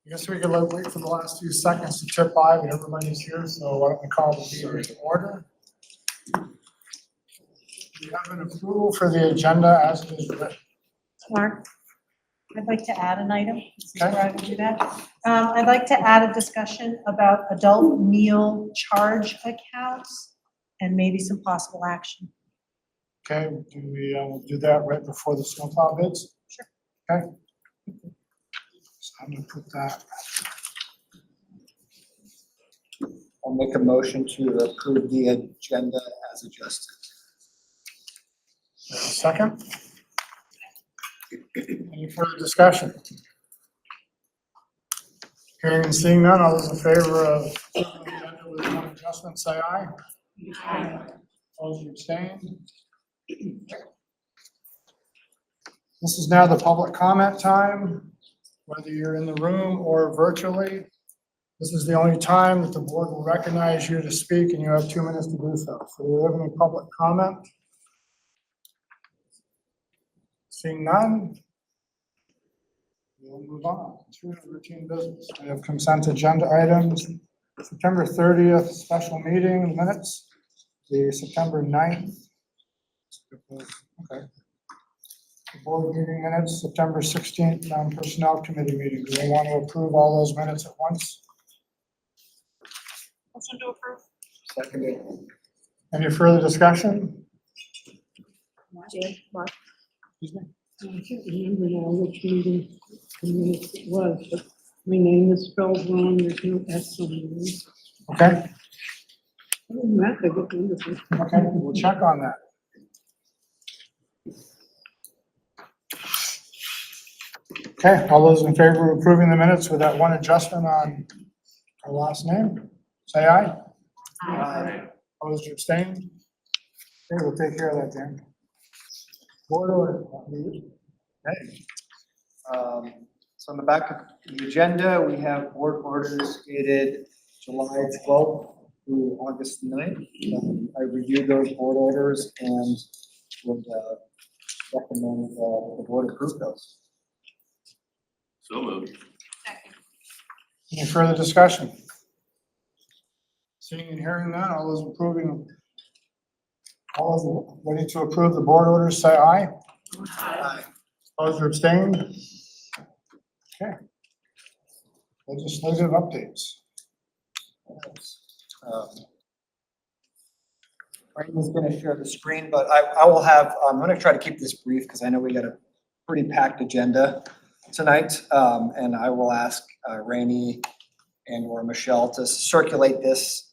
I guess we could wait for the last few seconds to trip by, but everybody's here, so why don't we call the meeting to order? We have an approval for the agenda as it is written. Mark, I'd like to add an item. Okay. Before I do that. I'd like to add a discussion about adult meal charge accounts and maybe some possible action. Okay, do we do that right before the snowplow bids? Sure. Okay. So I'm gonna put that. I'll make a motion to approve the agenda as adjusted. Second. Any further discussion? Hearing and seeing none, all those in favor of approving the agenda with one adjustment, say aye. Aye. Opposed or abstained? This is now the public comment time, whether you're in the room or virtually. This is the only time that the board will recognize you to speak, and you have 2 minutes to do so. So do we have any public comment? Seeing none, we'll move on to routine business. We have consent agenda items. September 30th special meeting minutes, the September 9th. Okay. The board meeting minutes, September 16th, non-personnel committee meeting. Do we want to approve all those minutes at once? Motion to approve. Seconded. Any further discussion? Mark. Excuse me? I can't remember now which meeting the minutes it was, but my name is spelled wrong, there's no S on it. Okay, Other than that, they look wonderful. okay, we'll check on that. Okay, all those in favor of approving the minutes with that one adjustment on our last name, say aye. Aye. Opposed or abstained? Okay, we'll take care of that, Dan. Board order. Okay. So on the back of the agenda, we have board orders dated July 12th through August 9th. I reviewed those board orders and would recommend the board approve those. So moved. Any further discussion? Seeing and hearing none, all those ready to approve the board orders, say aye. Aye. Opposed or abstained? Okay. Legislative updates. Brandon's going to share the screen, but I will have, I'm going to try to keep this brief because I know we got a pretty packed agenda tonight. And I will ask Rainey and or Michelle to circulate this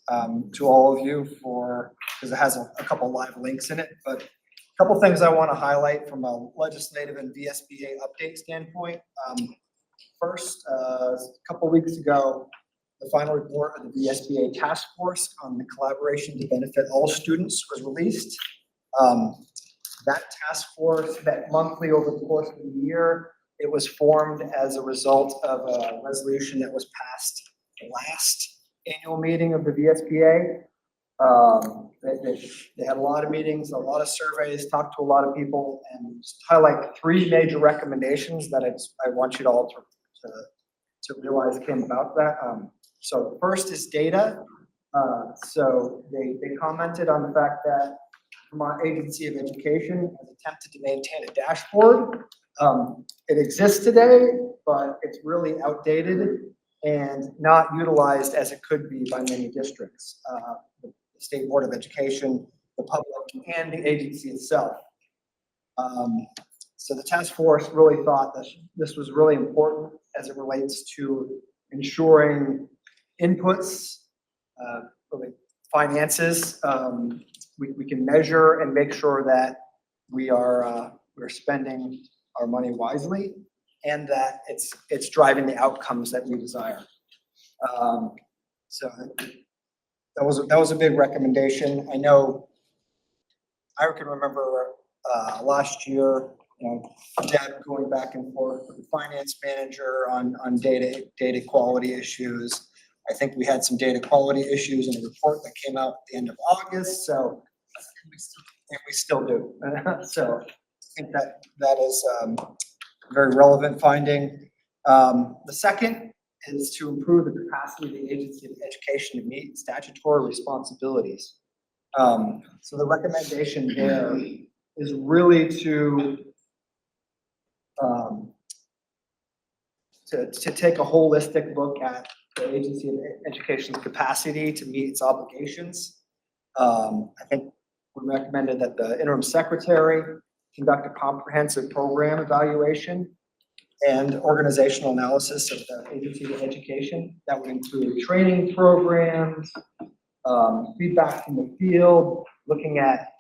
to all of you because it has a couple live links in it. But a couple things I want to highlight from a legislative and VSBA update standpoint. First, a couple weeks ago, the final report of the VSBA task force on the collaboration to benefit all students was released. That task force met monthly over the course of the year. It was formed as a result of a resolution that was passed the last annual meeting of the VSBA. They had a lot of meetings, a lot of surveys, talked to a lot of people, and just highlight three major recommendations that I want you all to realize came about that. So first is data. So they commented on the fact that Vermont Agency of Education has attempted to maintain a dashboard. It exists today, but it's really outdated and not utilized as it could be by many districts. The State Board of Education, the public, and the agency itself. So the task force really thought that this was really important as it relates to ensuring inputs, really finances. We can measure and make sure that we're spending our money wisely, and that it's driving the outcomes that we desire. So that was a big recommendation. I know I can remember last year, Deb going back and forth with the finance manager on data quality issues. I think we had some data quality issues in a report that came out at the end of August. So and we still do. So I think that is a very relevant finding. The second, is to improve the capacity of the agency of education to meet statutory responsibilities. So the recommendation there is really to take a holistic look at the agency of education's capacity to meet its obligations. I think we recommended that the interim secretary conduct a comprehensive program evaluation and organizational analysis of the agency of education. That would include training programs, feedback from the field, looking at,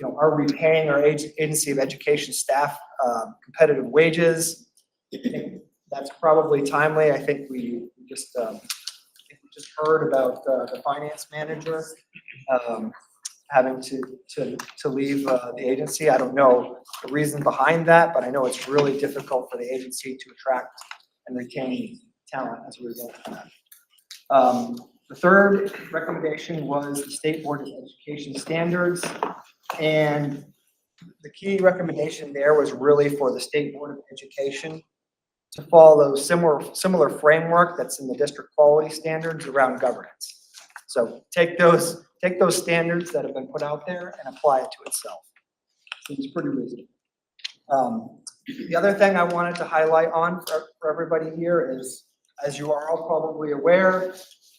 are we paying our agency of education staff competitive wages? I think that's probably timely. I think we just heard about the finance manager having to leave the agency. I don't know the reason behind that, but I know it's really difficult for the agency to attract and retain talent as a result of that. The third recommendation was the State Board of Education standards. And the key recommendation there was really for the State Board of Education to follow similar framework that's in the district quality standards around governance. So take those standards that have been put out there and apply it to itself. Seems pretty reasonable. The other thing I wanted to highlight on for everybody here is, as you are all probably aware,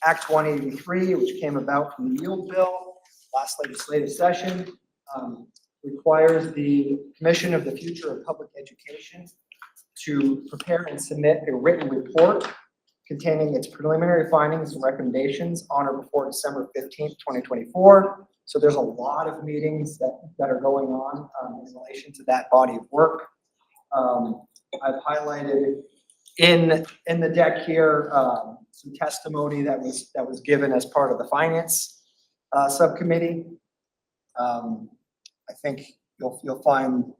Act 183, which came about from the yield bill last legislative session, requires the Commission of the Future of Public Education to prepare and submit a written report containing its preliminary findings and recommendations on or before December 15th, 2024. So there's a lot of meetings that are going on in relation to that body of work. I've highlighted in the deck here some testimony that was given as part of the finance subcommittee. I think you'll find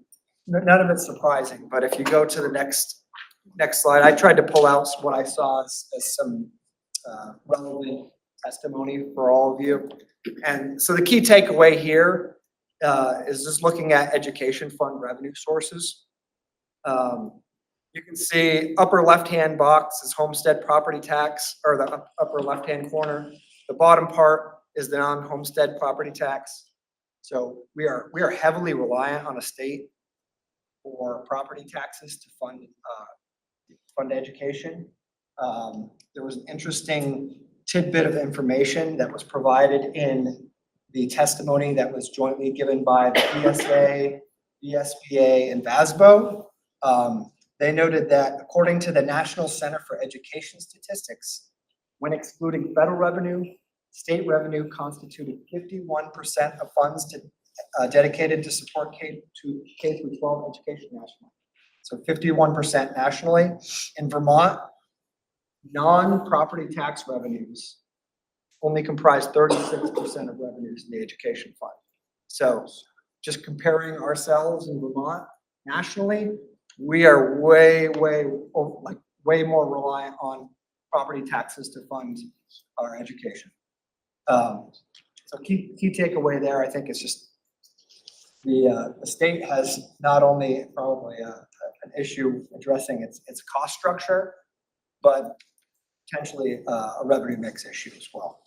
none of it's surprising, but if you go to the next slide, I tried to pull out what I saw as some relevant testimony for all of you. And so the key takeaway here is just looking at education fund revenue sources. You can see upper left-hand box is homestead property tax, or the upper left-hand corner. The bottom part is the non-homestead property tax. So we are heavily reliant on a state for property taxes to fund education. There was an interesting tidbit of information that was provided in the testimony that was jointly given by the ESA, VSBA, and VASBO. They noted that according to the National Center for Education Statistics, when excluding federal revenue, state revenue constituted 51% of funds dedicated to support K through 12 education nationally. So 51% nationally. In Vermont, non-property tax revenues only comprise 36% of revenues in the education fund. So just comparing ourselves in Vermont nationally, we are way more reliant on property taxes to fund our education. So key takeaway there, I think, is just the state has not only probably an issue addressing its cost structure, but potentially a revenue mix issue as well.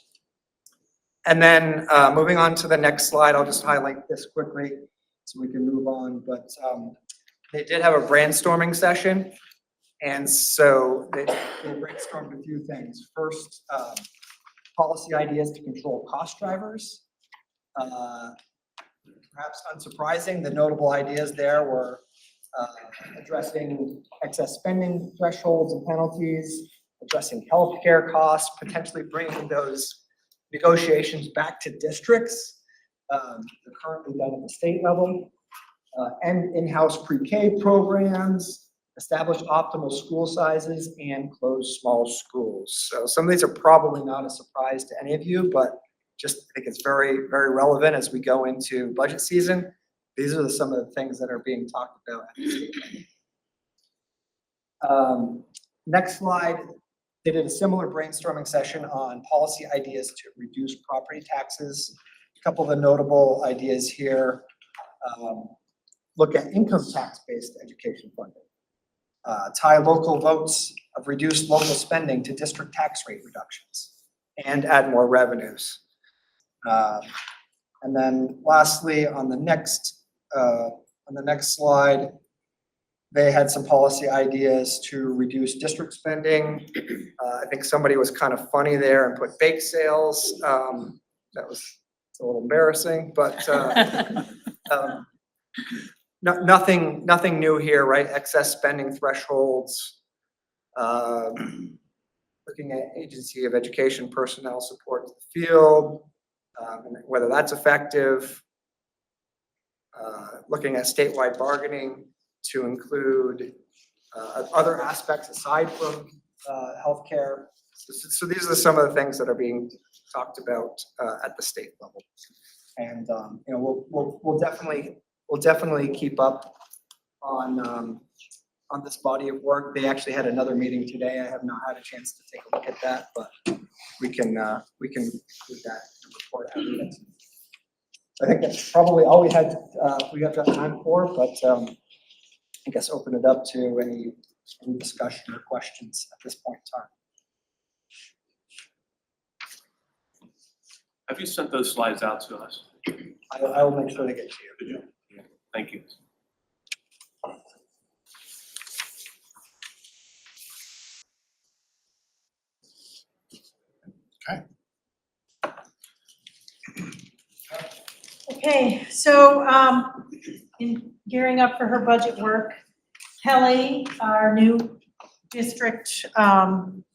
And then moving on to the next slide, I'll just highlight this quickly so we can move on. But they did have a brainstorming session. And so they brainstormed a few things. First, policy ideas to control cost drivers. Perhaps unsurprising, the notable ideas there were addressing excess spending thresholds and penalties, addressing healthcare costs, potentially bringing those negotiations back to districts. They're currently done at the state level. And in-house pre-K programs, establish optimal school sizes, and close small schools. So some of these are probably not a surprise to any of you, but just I think it's very, very relevant as we go into budget season. These are some of the things that are being talked about at the state level. Next slide, they did a similar brainstorming session on policy ideas to reduce property taxes. A couple of the notable ideas here. Look at income tax-based education funding. tie local votes of reduced local spending to district tax rate reductions and add more revenues. And then lastly, on the next slide, they had some policy ideas to reduce district spending. I think somebody was kind of funny there and put bake sales. That was a little embarrassing, but nothing new here, right? Excess spending thresholds. Looking at agency of education personnel support to the field, and whether that's effective. Looking at statewide bargaining to include other aspects aside from healthcare. So these are some of the things that are being talked about at the state level. And you know, we'll definitely keep up on this body of work. They actually had another meeting today. I have not had a chance to take a look at that, but we can do that and report out it. I think that's probably all we have got time for, but I guess open it up to any discussion or questions at this point in time. Have you sent those slides out to us? I will make sure they get to you. Yeah. Thank you. Okay, so in gearing up for her budget work, Kelly, our new district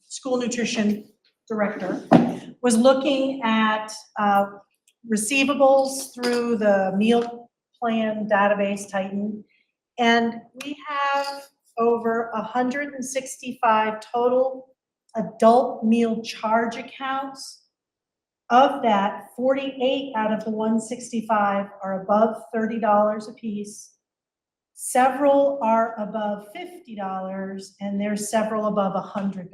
school nutrition director, was looking at receivables through the meal plan database Titan. And we have over 165 total adult meal charge accounts. Of that, 48 out of the 165 are above $30 a piece. Several are above $50, and there's several above $100,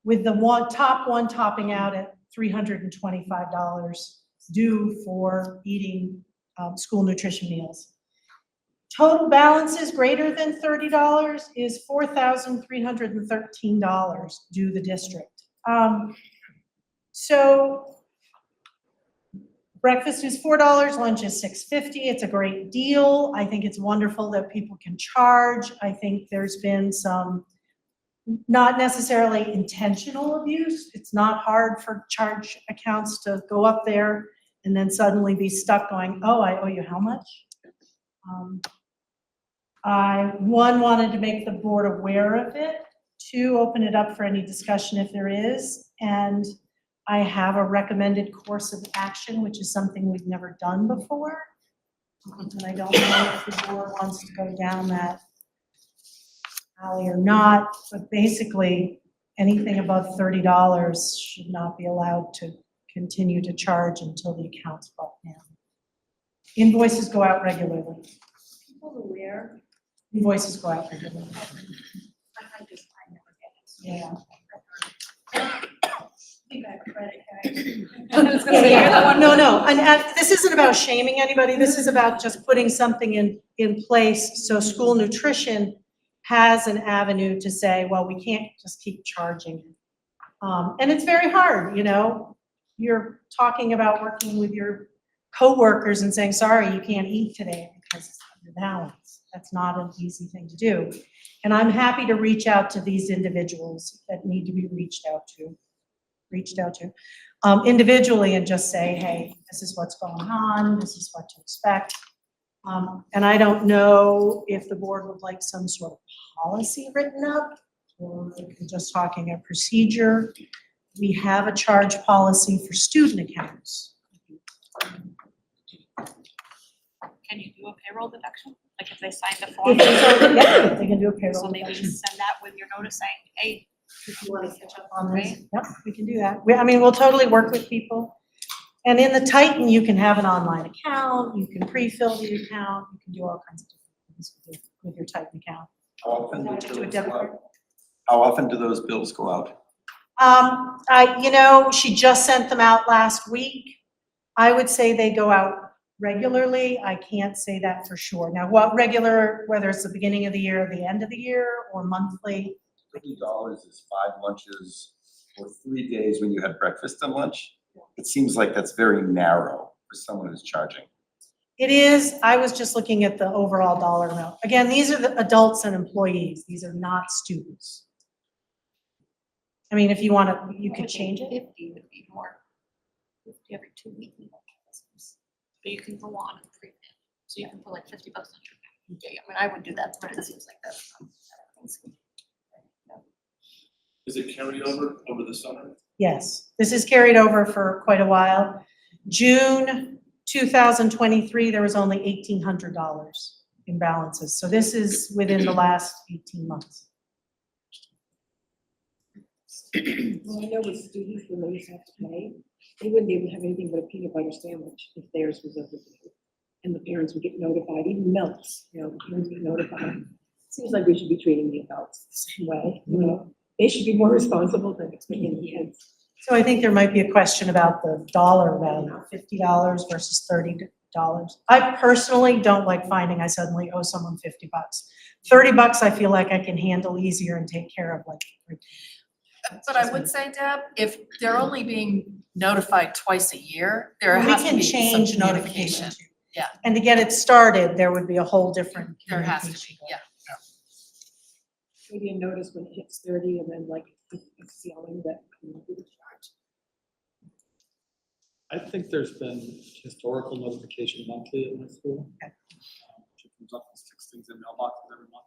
with the top one topping out at $325 due for eating school nutrition meals. Total balances greater than $30 is $4,313 due the district. So breakfast is $4, lunch is $6.50. It's a great deal. I think it's wonderful that people can charge. I think there's been some not necessarily intentional abuse. It's not hard for charge accounts to go up there and then suddenly be stuck going, oh, I owe you how much? I wanted to make the board aware of it, two, open it up for any discussion if there is, and I have a recommended course of action, which is something we've never done before. And I don't know if the board wants to go down that alley or not, but basically anything above $30 should not be allowed to continue to charge until the account's brought down. Invoices go out regularly. People aware? Invoices go out regularly. I never get it. Yeah. You got credit, guys. No, and this isn't about shaming anybody, this is about just putting something in place so school nutrition has an avenue to say, well, we can't just keep charging. And it's very hard, you know, you're talking about working with your coworkers and saying, sorry, you can't eat today because of your balance. That's not an easy thing to do. And I'm happy to reach out to these individuals that need to be reached out to individually and just say, hey, this is what's going on, this is what to expect. And I don't know if the board would like some sort of policy written up or if you're just talking a procedure. We have a charge policy for student accounts. Can you do a payroll deduction? Like if they signed a If form? yeah, they can do a payroll. So maybe deduction. send that with your notice saying, hey, If you want to catch up on this, Right. yep, we can do that. I mean, we'll totally work with people. And in the Titan, you can have an online account, you can pre-fill the account, you can do all kinds of different things with your Titan account. How often Why do don't you do a those debit go card? out? How often do those bills go out? She just sent them out last week. I would say they go out regularly. I can't say that for sure. Now, what regular, whether it's the beginning of the year, the end of the year, or monthly, $50 is 5 lunches or 3 days when you had breakfast and lunch. It seems like that's very narrow for someone who's charging. it is, I was just looking at the overall dollar amount. Again, these are the adults and employees. These are not students. I mean, if you want to, you could change it. 50 would be more. 50 every 2 weeks. But you can go on and prepay. So you can put like $50 on your day. I mean, I would do that, but it seems like that's. Is it carried over the summer? Yes, this is carried over for quite a while. June 2023, there was only $1,800 in balances. So this is within the last 18 months. Well, I know with students, when they used to have to pay, they wouldn't be able to have anything but a peanut butter sandwich if theirs was overdue. And the parents would get notified, even milks, the parents get notified. Seems like we should be treating the adults the same way, They should be more responsible than expecting the kids. So I think there might be a question about the dollar value, $50 versus $30. I personally don't like finding I suddenly owe someone $50. $30 I feel like I can handle easier and take care of like. But I would say, Deb, if they're only being notified twice a year, there We has to can be some change communication. notification too. Yeah. And to get it started, there would be a whole different. There has to be, communication. yeah. Maybe a notice when it hits 30 and then like a ceiling that will be charged. I think there's been historical notification monthly at my school. She comes up and sticks things in mailboxes every month.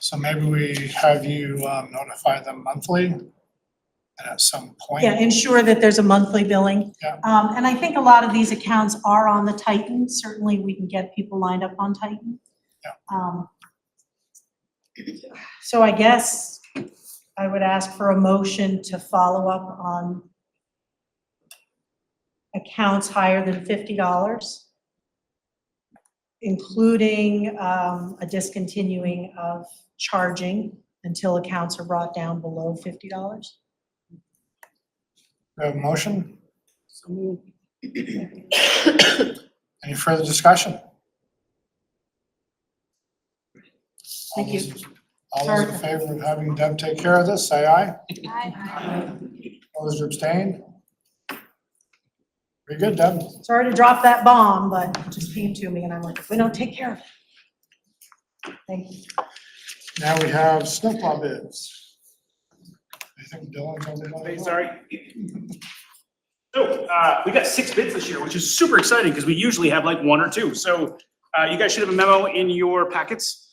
So maybe we have you notify them monthly and at some point. Yeah, ensure that there's a monthly billing. Yeah. And I think a lot of these accounts are on the Titan. Certainly, we can get people lined up on Titan. Yeah. So I guess I would ask for a motion to follow up on accounts higher than $50, including a discontinuing of charging until accounts are brought down below $50. We have a motion? So move. Any further discussion? Thank you. All those in favor of having Deb take care of this, say aye. Opposed or abstained? Very good, Deb. Sorry to drop that bomb, but it just came to me and I'm like, if we don't take care of it. Thank you. Now we have snowplow bids. I think Dylan's on the Hey, sorry. So, we got 6 bids this year, which is super exciting because we usually have like 1 or 2. So, you guys should have a memo in your packets.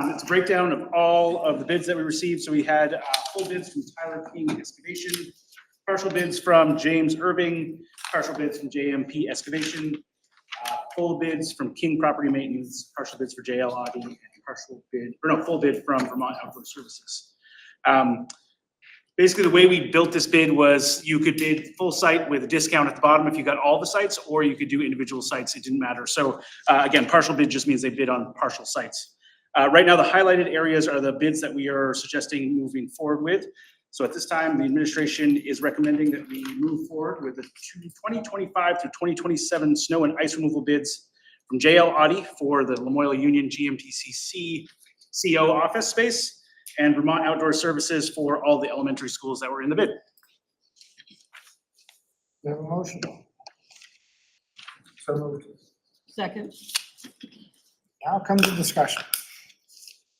It's a breakdown of all of the bids that we received. So we had full bids from Tyler King Excavation, partial bids from James Irving, partial bids from JMP Excavation, full bids from King Property Maintenance, partial bids for JL Audi, and full bid from Vermont Outdoor Services. Basically, the way we built this bid was you could bid full site with a discount at the bottom if you got all the sites, or you could do individual sites. It didn't matter. So again, partial bid just means they bid on partial sites. Right now, the highlighted areas are the bids that we are suggesting moving forward with. So at this time, the administration is recommending that we move forward with the 2025 through 2027 snow and ice removal bids from JL Audi for the Lamoille Union GMTCC CO office space, and Vermont Outdoor Services for all the elementary schools that were in the bid. We have a motion. So moved. Second. Now comes the discussion.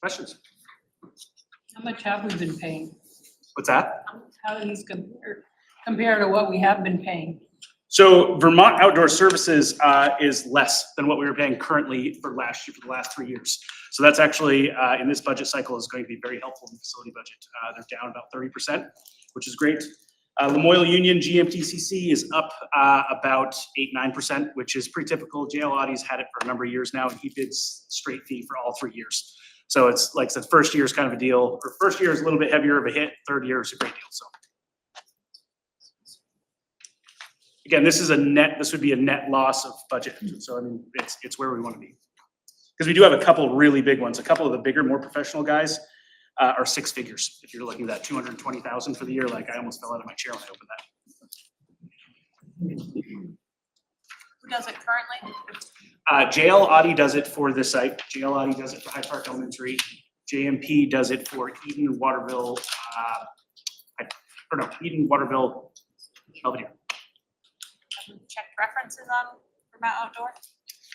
Questions? How much have we been paying? What's that? How do these compare to what we have been paying? So Vermont Outdoor Services is less than what we were paying currently for last year, for the last 3 years. So that's actually, in this budget cycle, is going to be very helpful in the facility budget. They're down about 30%, which is great. Lamoille Union GMTCC is up about 8-9%, which is pretty typical. JL Audie's had it for a number of years now, and he bids straight fee for all 3 years. So it's like I said, first year is kind of a deal, or first year is a little bit heavier of a hit, third year is a great deal, so. Again, this would be a net loss of budget. So I mean, it's where we want to be. Because we do have a couple really big ones. A couple of the bigger, more professional guys are 6 figures. If you're looking at that 220,000 for the year, like I almost fell out of my chair when I opened that. Who does it currently? JL Audi does it for this site. JL Audi does it for Hyde Park Elementary. JMP does it for Eden, Waterville, Eden, Waterville, Belvedere. Check references on Vermont Outdoor?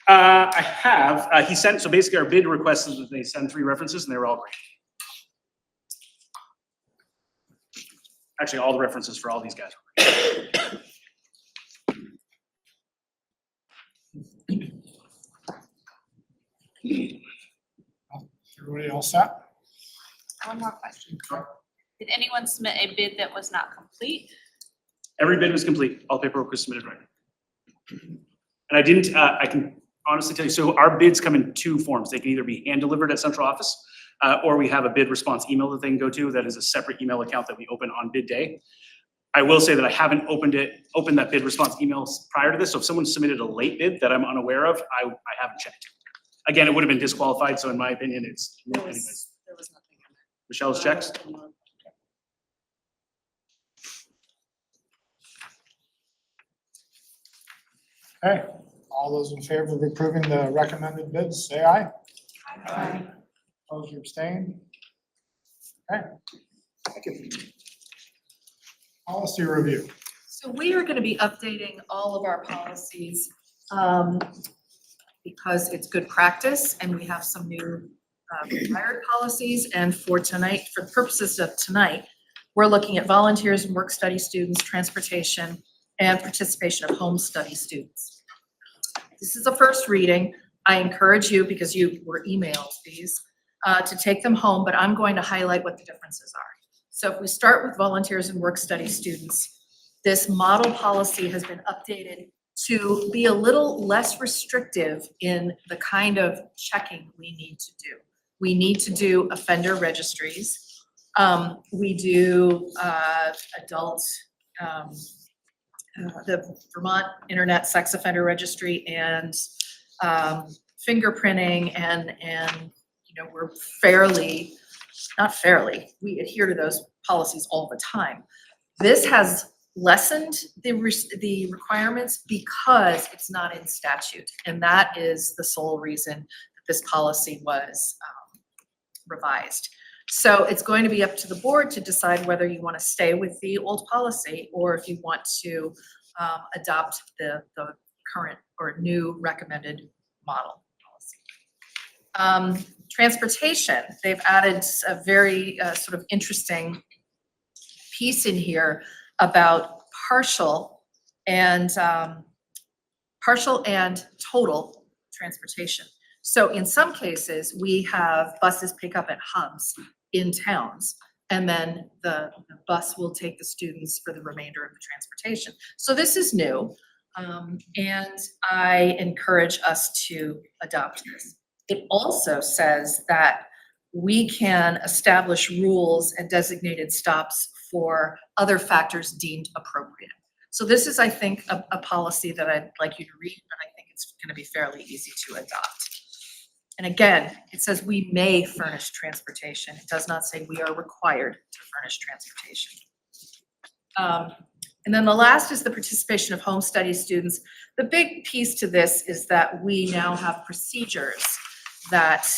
I have, he sent, so basically our bid request is that they send 3 references and they were all great. Actually, all the references for all these guys were great. Everybody all set? One more question. Did anyone submit a bid that was not complete? Every bid was complete. All paperwork was submitted right. And I didn't, I can honestly tell you, so our bids come in 2 forms. They can either be hand delivered at central office, or we have a bid response email that they can go to. That is a separate email account that we open on bid day. I will say that I haven't opened that bid response emails prior to this. So if someone submitted a late bid that I'm unaware of, I haven't checked. Again, it would have been disqualified. So in my opinion, it's anyways. There was nothing. Michelle's checks. Okay, all those in favor of approving the recommended bids, say aye. Aye. Opposed or abstained? Okay. Thank you. Policy review. So we are going to be updating all of our policies because it's good practice and we have some new required policies. And for tonight, for the purposes of tonight, we're looking at volunteers and work study students, transportation, and participation of home study students. This is a first reading. I encourage you, because you were emailed these, to take them home, but I'm going to highlight what the differences are. So if we start with volunteers and work study students, this model policy has been updated to be a little less restrictive in the kind of checking we need to do. We need to do offender registries. We do adult, the Vermont Internet Sex Offender Registry and fingerprinting and you know, we're we adhere to those policies all the time. This has lessened the requirements because it's not in statute, and that is the sole reason that this policy was revised. So it's going to be up to the board to decide whether you want to stay with the old policy or if you want to adopt the current or new recommended model policy. Transportation, they've added a very sort of interesting piece in here about partial and total transportation. So in some cases, we have buses pick up at hubs in towns, and then the bus will take the students for the remainder of the transportation. So this is new, and I encourage us to adopt this. It also says that we can establish rules and designated stops for other factors deemed appropriate. So this is, I think, a policy that I'd like you to read, and I think it's going to be fairly easy to adopt. And again, it says we may furnish transportation. It does not say we are required to furnish transportation. And then the last is the participation of home study students. The big piece to this is that we now have procedures that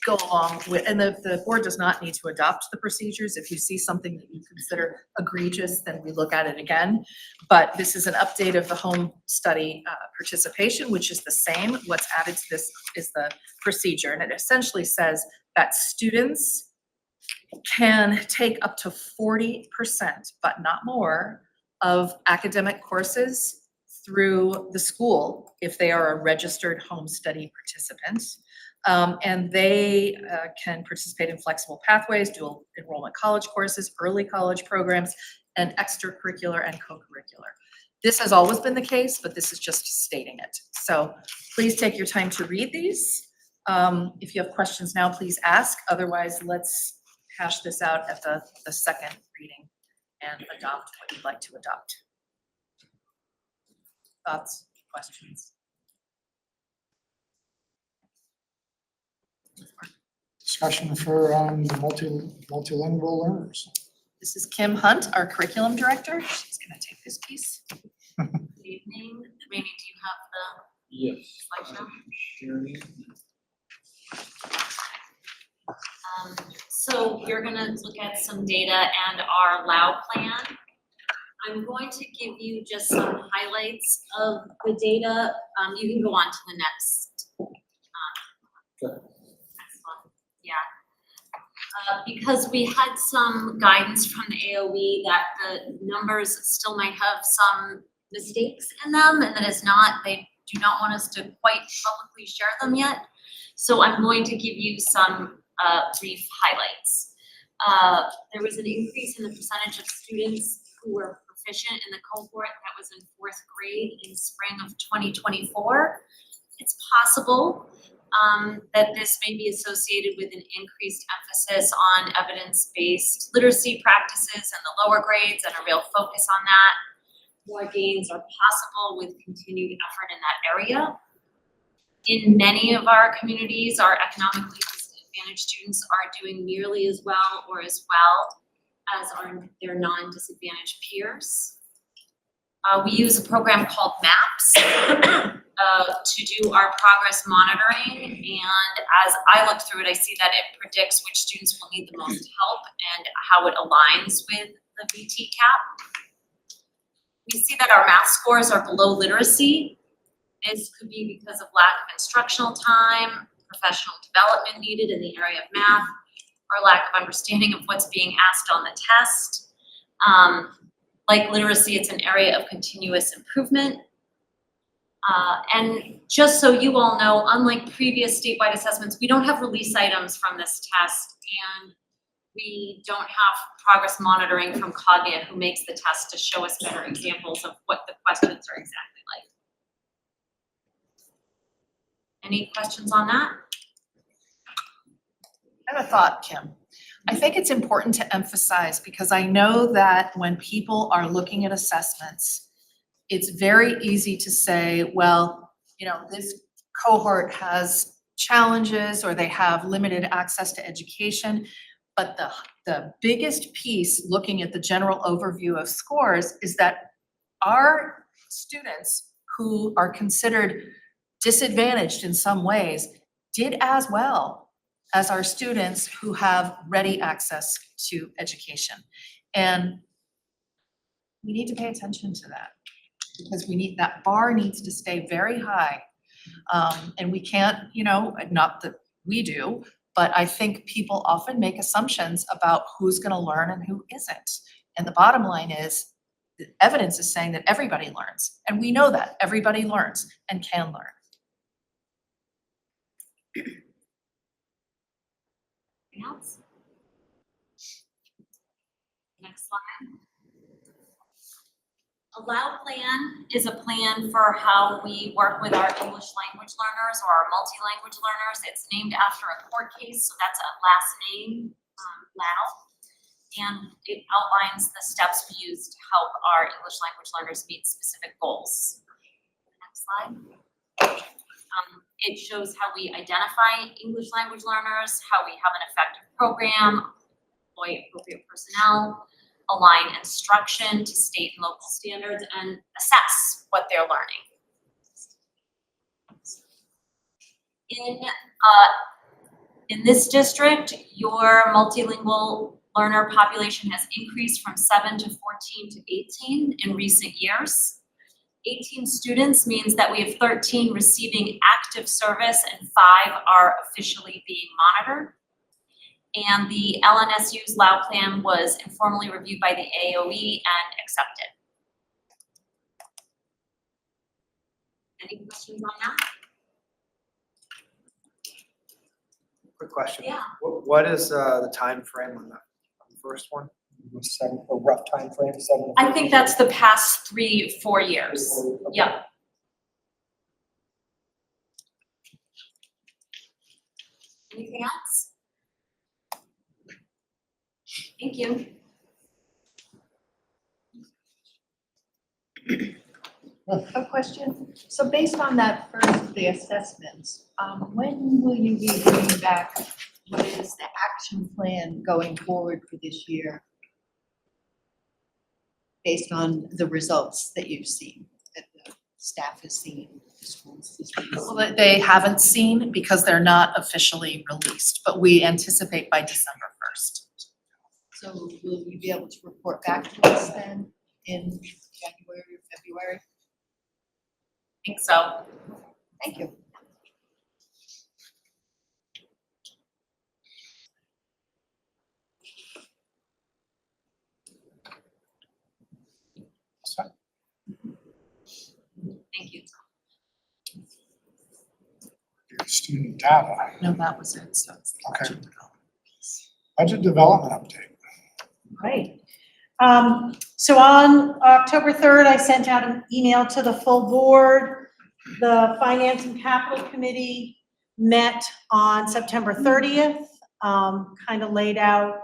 go along with, and the board does not need to adopt the procedures. If you see something that you consider egregious, then we look at it again. But this is an update of the home study participation, which is the same. What's added to this is the procedure, and it essentially says that students can take up to 40%, but not more, of academic courses through the school if they are a registered home study participant. And they can participate in flexible pathways, dual enrollment college courses, early college programs, and extracurricular and co-curricular. This has always been the case, but this is just stating it. So please take your time to read these. If you have questions now, please ask. Otherwise, let's hash this out at the second reading and adopt what you'd like to adopt. Thoughts, questions? Discussion for the multilingual learners. This is Kim Hunt, our curriculum director. She's gonna take this piece. Good evening. Rainey, do you have Yes. Slideshow? Sharing. So you're gonna look at some data and our LAU plan. I'm going to give you just some highlights of the data. You can go on to the next. Next one, yeah. Because we had some guidance from the AOE that the numbers still might have some mistakes in them, and that is not, they do not want us to quite publicly share them yet. So I'm going to give you some brief highlights. There was an increase in the percentage of students who were proficient in the cohort that was in 4th grade in spring of 2024. It's possible that this may be associated with an increased emphasis on evidence-based literacy practices in the lower grades and a real focus on that. More gains are possible with continued effort in that area. In many of our communities, our economically disadvantaged students are doing nearly as well or as well as their non-disadvantaged peers. We use a program called MAPS to do our progress monitoring, and as I look through it, I see that it predicts which students will need the most help and how it aligns with the VT cap. We see that our math scores are below literacy. This could be because of lack of instructional time, professional development needed in the area of math, or lack of understanding of what's being asked on the test. Like literacy, it's an area of continuous improvement. And just so you all know, unlike previous statewide assessments, we don't have release items from this test, and we don't have progress monitoring from Cognia, who makes the test, to show us better examples of what the questions are exactly like. Any questions on that? I have a thought, Kim. I think it's important to emphasize, because I know that when people are looking at assessments, it's very easy to say, well, you know, this cohort has challenges or they have limited access to education. But the biggest piece, looking at the general overview of scores, is that our students who are considered disadvantaged in some ways did as well as our students who have ready access to education. And we need to pay attention to that, because we need, that bar needs to stay very high. And we can't, you know, not that we do, but I think people often make assumptions about who's gonna learn and who isn't. And the bottom line is, the evidence is saying that everybody learns. And we know that everybody learns and can learn. Anything else? Next slide. A LAU plan is a plan for how we work with our English language learners or our multi-language learners. It's named after a court case, so that's a last name, LAU. And it outlines the steps we use to help our English language learners meet specific goals. Next slide. It shows how we identify English language learners, how we have an effective program, employ appropriate personnel, align instruction to state and local standards, and assess what they're learning. In this district, your multilingual learner population has increased from 7 to 14 to 18 in recent years. 18 students means that we have 13 receiving active service and 5 are officially being monitored. And the LNSU's LAU plan was informally reviewed by the AOE and accepted. Any questions on that? Quick question. Yeah. What is the time frame on the first one? A rough time frame, 7? I think that's the past 3-4 years. Okay. Yeah. Anything else? Thank you. A question. So based on that first of the assessments, when will you be bringing back what is the action plan going forward for this year? based on the results that you've seen, that the staff has seen, the schools has seen? Well, that they haven't seen because they're not officially released, but we anticipate by December 1st. So will you be able to report back to us then in January or February? I think so. Thank you. Thank you. Your student data. No, that was it, so it's. Okay. Budget development update. Right. So on October 3rd, I sent out an email to the full board. The Finance and Capital Committee met on September 30th, kind of laid out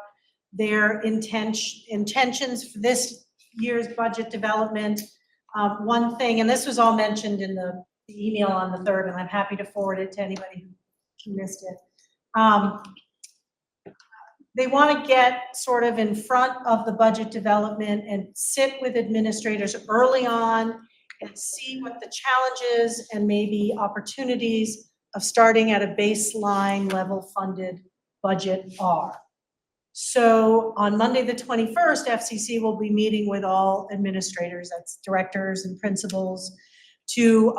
their intentions for this year's budget development. One thing, and this was all mentioned in the email on the 3rd, and I'm happy to forward it to anybody who missed it. They want to get sort of in front of the budget development and sit with administrators early on and see what the challenges and maybe opportunities of starting at a baseline level funded budget are. So on Monday, the 21st, FCC will be meeting with all administrators, that's directors and principals, to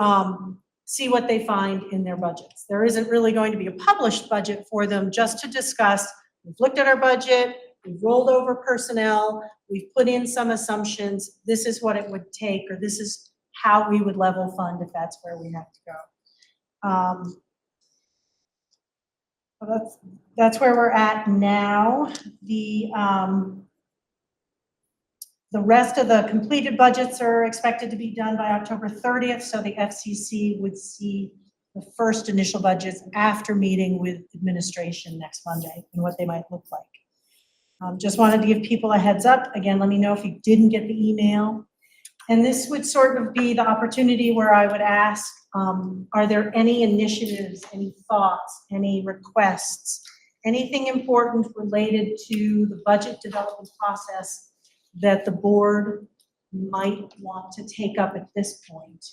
see what they find in their budgets. There isn't really going to be a published budget for them, just to discuss. We've looked at our budget, we've rolled over personnel, we've put in some assumptions, this is what it would take, or this is how we would level fund if that's where we have to go. So that's where we're at now. The rest of the completed budgets are expected to be done by October 30th, so the FCC would see the first initial budgets after meeting with administration next Monday and what they might look like. Just wanted to give people a heads up. Again, let me know if you didn't get the email. And this would sort of be the opportunity where I would ask, are there any initiatives, any thoughts, any requests, anything important related to the budget development process that the board might want to take up at this point,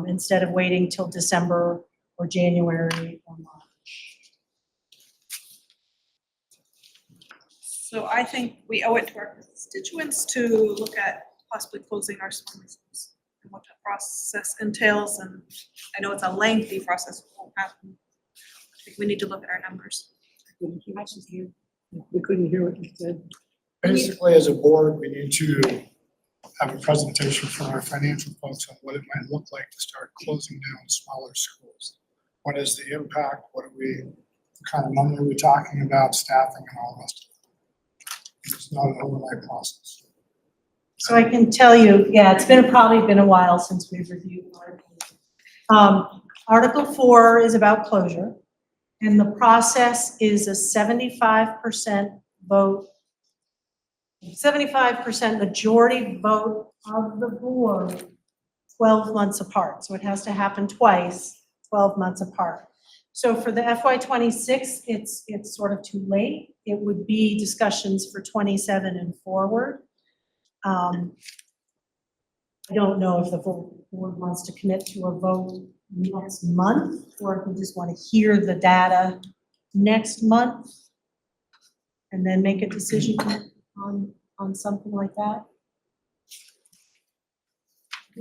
instead of waiting till December or January or March? So I think we owe it to our constituents to look at possibly closing our school schools and what that process entails. And I know it's a lengthy process, it won't happen. I think we need to look at our numbers. We couldn't hear what you said. Basically, as a board, we need to have a presentation from our financial folks on what it might look like to start closing down smaller schools. What is the impact? What kind of money are we talking about, staffing and all the rest of it? It's not an overnight process. So I can tell you, yeah, it's probably been a while since we've reviewed articles. Article 4 is about closure, and the process is a 75% vote, 75% majority vote of the board 12 months apart. So it has to happen twice, 12 months apart. So for the FY26, it's sort of too late. It would be discussions for 27 and forward. I don't know if the full board wants to commit to a vote next month, or if we just want to hear the data next month and then make a decision on something like that.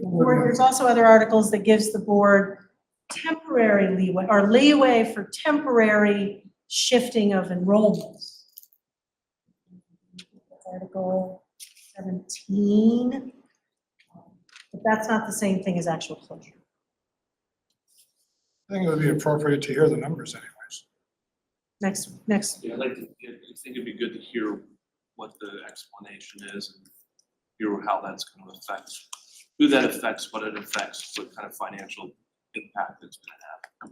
Or there's also other articles that gives the board temporary leeway, or leeway for temporary shifting of enrollments. Article 17, but that's not the same thing as actual closure. I think it would be appropriate to hear the numbers anyways. Next. Yeah, I think it'd be good to hear what the explanation is and hear how that's going to affect, who that affects, what it affects, what kind of financial impact it's going to have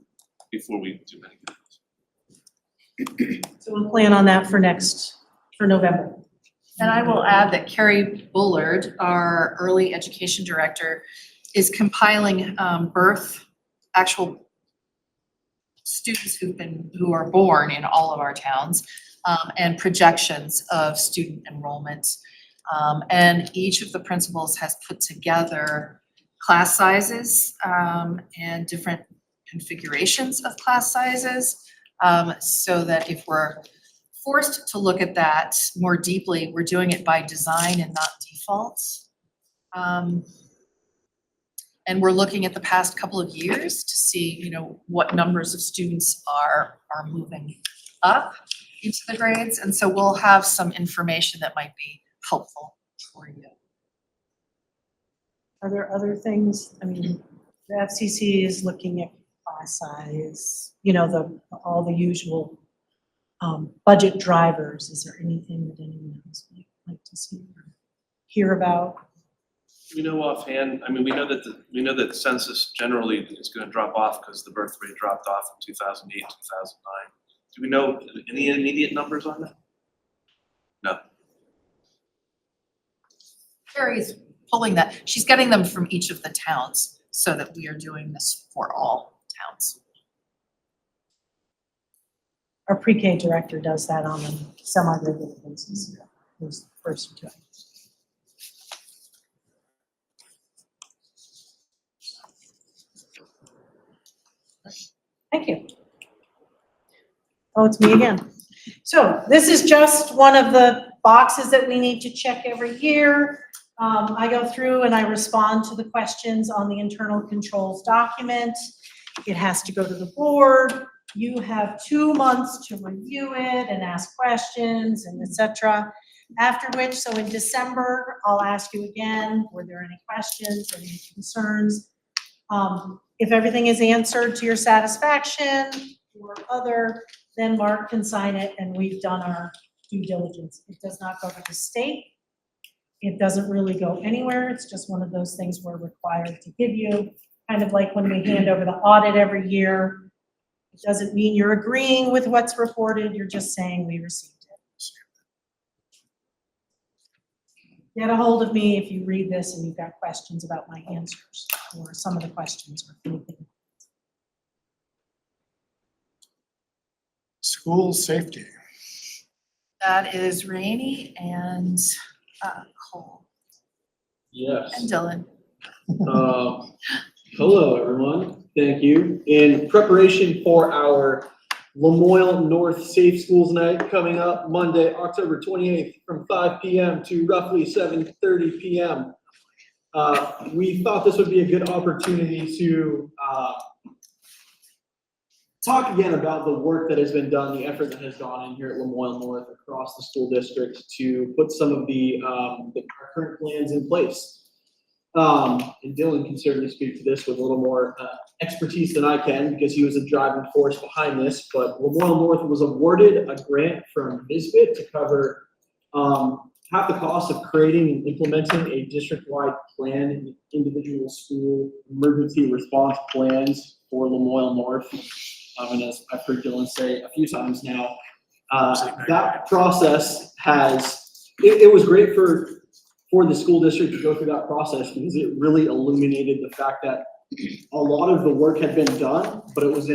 before we do anything else. So we'll plan on that for November. And I will add that Carrie Bullard, our early education director, is compiling actual students who are born in all of our towns, and projections of student enrollment And each of the principals has put together class sizes and different configurations of class sizes, so that if we're forced to look at that more deeply, we're doing it by design and not default. And we're looking at the past couple of years to see, you know, what numbers of students are moving up into the grades. And so we'll have some information that might be helpful for you. Are there other things, I mean, the FCC is looking at class size, you know, all the usual budget drivers. Is there anything that anyone else might like to see or hear about? We know offhand, I mean, we know that the census generally is gonna drop off because the birth rate dropped off in 2008, 2009. Do we know any immediate numbers on that? No. Carrie's pulling that. She's getting them from each of the towns so that we are doing this for all towns. Our pre-K director does that on a semi-regular basis. Who's the person doing it? Thank you. Oh, it's me again. So this is just one of the boxes that we need to check every year. I go through and I respond to the questions on the internal controls document. It has to go to the board. You have 2 months to review it and ask questions and et cetera. After which, so in December, I'll ask you again, were there any questions, any concerns? If everything is answered to your satisfaction or other, then Mark can sign it and we've done our due diligence. It does not go to the state. It doesn't really go anywhere. It's just one of those things we're required to give you, kind of like when we hand over the audit every year. It doesn't mean you're agreeing with what's reported. You're just saying we received it. Get a hold of me if you read this and you've got questions about my answers or some of the questions or anything. School safety. That is Rainey and Cole Yes. and Dylan. Hello, everyone. Thank you. In preparation for our Lemoyle North Safe Schools Night coming up Monday, October 28th from 5 p.m. to roughly 7:30 p.m., we thought this would be a good opportunity to talk again about the work that has been done, the effort that has gone in here at Lemoyle North across the school district to put some of the current plans in place. And Dylan can certainly speak to this with a little more expertise than I can because he was a driving force behind this. But Lemoyle North was awarded a grant from Bisbit to cover half the cost of creating and implementing a district-wide plan and individual school emergency response plans for Lemoyle North. And as I've heard Dylan say a few times now, that process it was great for the school district to go through that process because it really illuminated the fact that a lot of the work had been done, but it was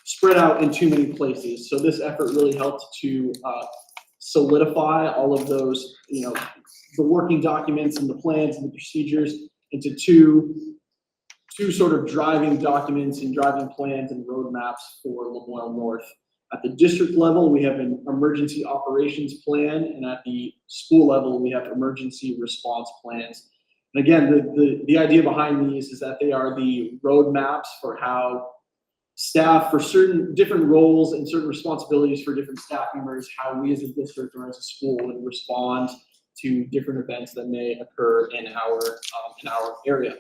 spread out in too many places. So this effort really helped to solidify all of those, the working documents and the plans and the procedures into two sort of driving documents and driving plans and roadmaps for Lemoyle North. At the district level, we have an emergency operations plan, and at the school level, we have emergency response plans. And again, the idea behind these is that they are the roadmaps for how staff for certain different roles and certain responsibilities for different staff members, how we as a district or as a school would respond to different events that may occur in our area.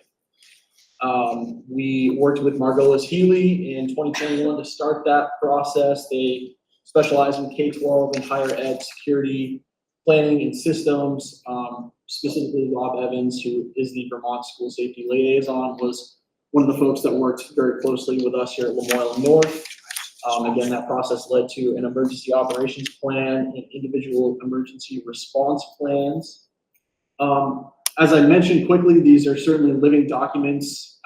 We worked with Margolis Healy in 2021 to start that process. They specialize in K-12 and higher ed security planning and systems. Specifically, Rob Evans, who is the Vermont School Safety Liaison, was one of the folks that worked very closely with us here at Lemoyle North. Again, that process led to an emergency operations plan and individual emergency response plans. As I mentioned quickly, these are certainly living documents.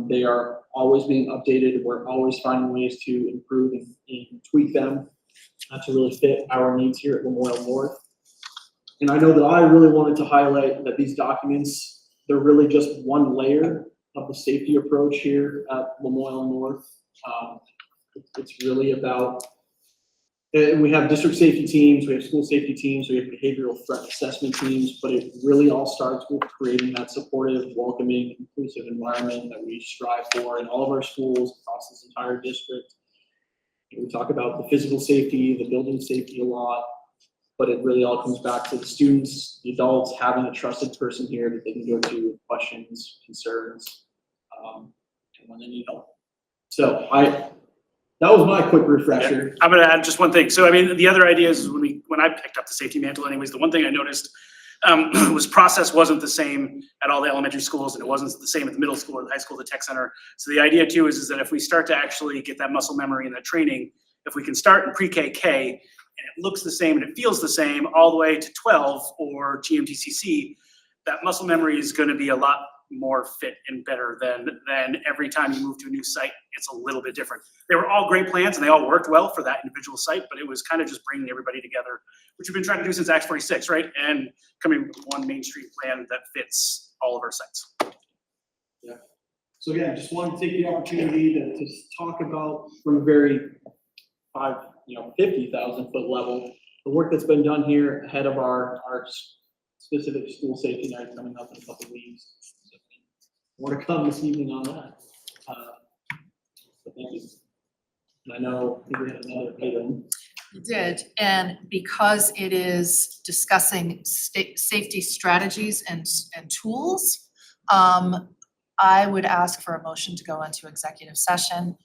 They are always being updated. We're always finding ways to improve and tweak them to really fit our needs here at Lemoyle North. And I know that I really wanted to highlight that these documents, they're really just one layer of the safety approach here at Lamoille North. It's really about, and we have district safety teams, we have school safety teams, we have behavioral threat assessment teams, but it really all starts with creating that supportive, welcoming, inclusive environment that we strive for in all of our schools across this entire district. We talk about the physical safety, the building safety a lot, but it really all comes back to the students, the adults, having a trusted person here that they can go to with questions, concerns, and when they need help. So that was my quick refresher. I'm gonna add just one thing. So I mean, the other idea is when I picked up the safety mantle anyways, the one thing I noticed was process wasn't the same at all the elementary schools, and it wasn't the same at the middle school or the high school, the tech center. So the idea too is that if we start to actually get that muscle memory and that training, if we can start in pre-K, and it looks the same and it feels the same all the way to 12 or GMTCC, that muscle memory is gonna be a lot more fit and better than every time you move to a new site, it's a little bit different. They were all great plans and they all worked well for that individual site, but it was kind of just bringing everybody together, which we've been trying to do since Act 46, right? And coming with one Main Street plan that fits all of our sites. Yeah. So again, just wanted to take the opportunity to talk about from a very 50,000 foot level, the work that's been done here ahead of our specific school safety night coming up in a couple of weeks. More to come this evening on that. So thank you. And I know we had another item. You did, and because it is discussing safety strategies and tools, I would ask for a motion to go into executive session.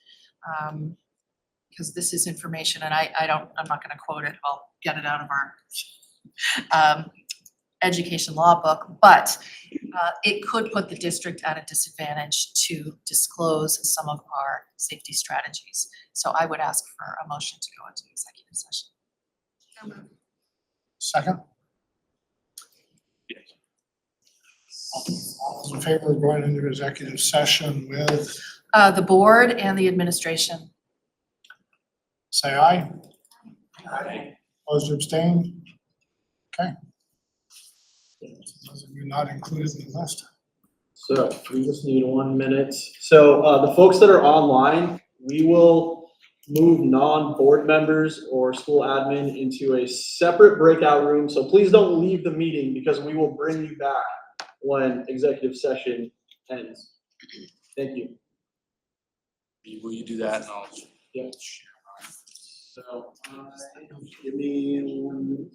Because this is information and I'm not gonna quote it, I'll get it out of our education law book, but it could put the district at a disadvantage to disclose some of our safety strategies. So I would ask for a motion to go into executive session. Second? Yes. All those in favor of going into executive session with, The board and the administration. say aye. Aye. Opposed or abstained? Okay. Those of you not included in the list. So we just need 1 minute. So the folks that are online, we will move non-board members or school admin into a separate breakout room. So please don't leave the meeting because we will bring you back when executive session ends. Thank you. Will you do that? And I'll Yep. So give me 1 minute.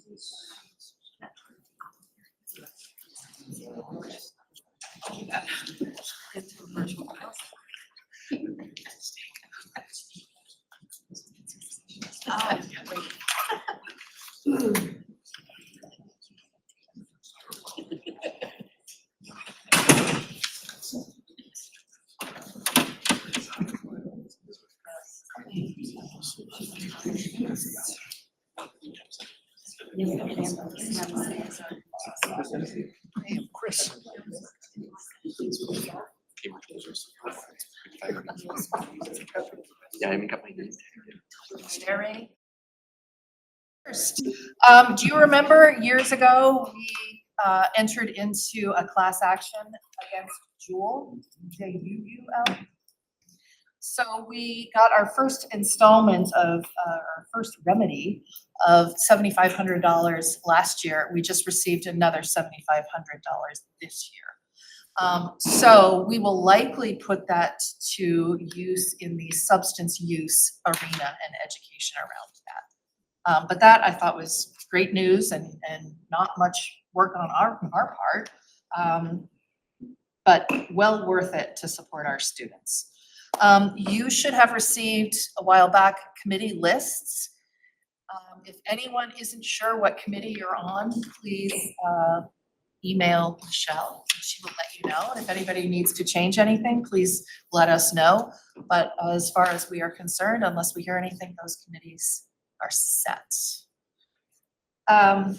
Chris. Yeah, I haven't got my name. First, do you remember years ago, we entered into a class action against Jewel, J-U-U-L? So we got our first installment of, our first remedy of $7,500 last year. We just received another $7,500 this year. So we will likely put that to use in the substance use arena and education around that. But that I thought was great news and not much work on our part, but well worth it to support our students. You should have received a while back committee lists. If anyone isn't sure what committee you're on, please email Michelle. She will let you know. And if anybody needs to change anything, please let us know. But as far as we are concerned, unless we hear anything, those committees are set. Now,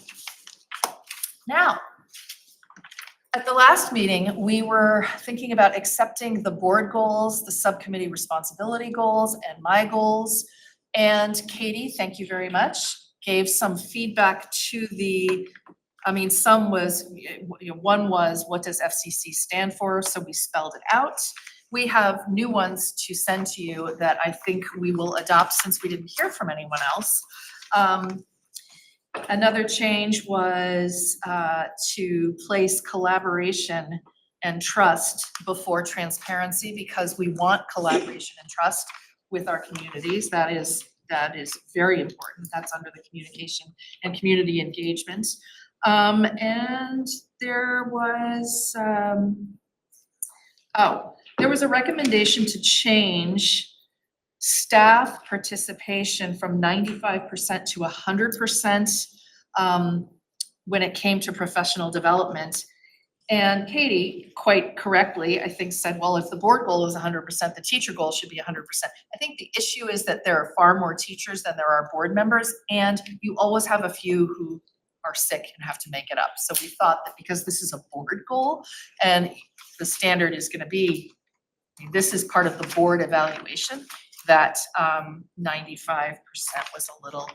at the last meeting, we were thinking about accepting the board goals, the subcommittee responsibility goals, and my goals. And Katie, thank you very much, gave some feedback to the I mean, some was, one was, what does FCC stand for? So we spelled it out. We have new ones to send to you that I think we will adopt since we didn't hear from anyone else. Another change was to place collaboration and trust before transparency, because we want collaboration and trust with our communities. That is very important. That's under the communication and community engagement. And there was, there was a recommendation to change staff participation from 95% to 100% when it came to professional development. And Katie, quite correctly, I think said, well, if the board goal is 100%, the teacher goal should be 100%. I think the issue is that there are far more teachers than there are board members, and you always have a few who are sick and have to make it up. So we thought that because this is a board goal and the standard is gonna be, this is part of the board evaluation, that 95% was a little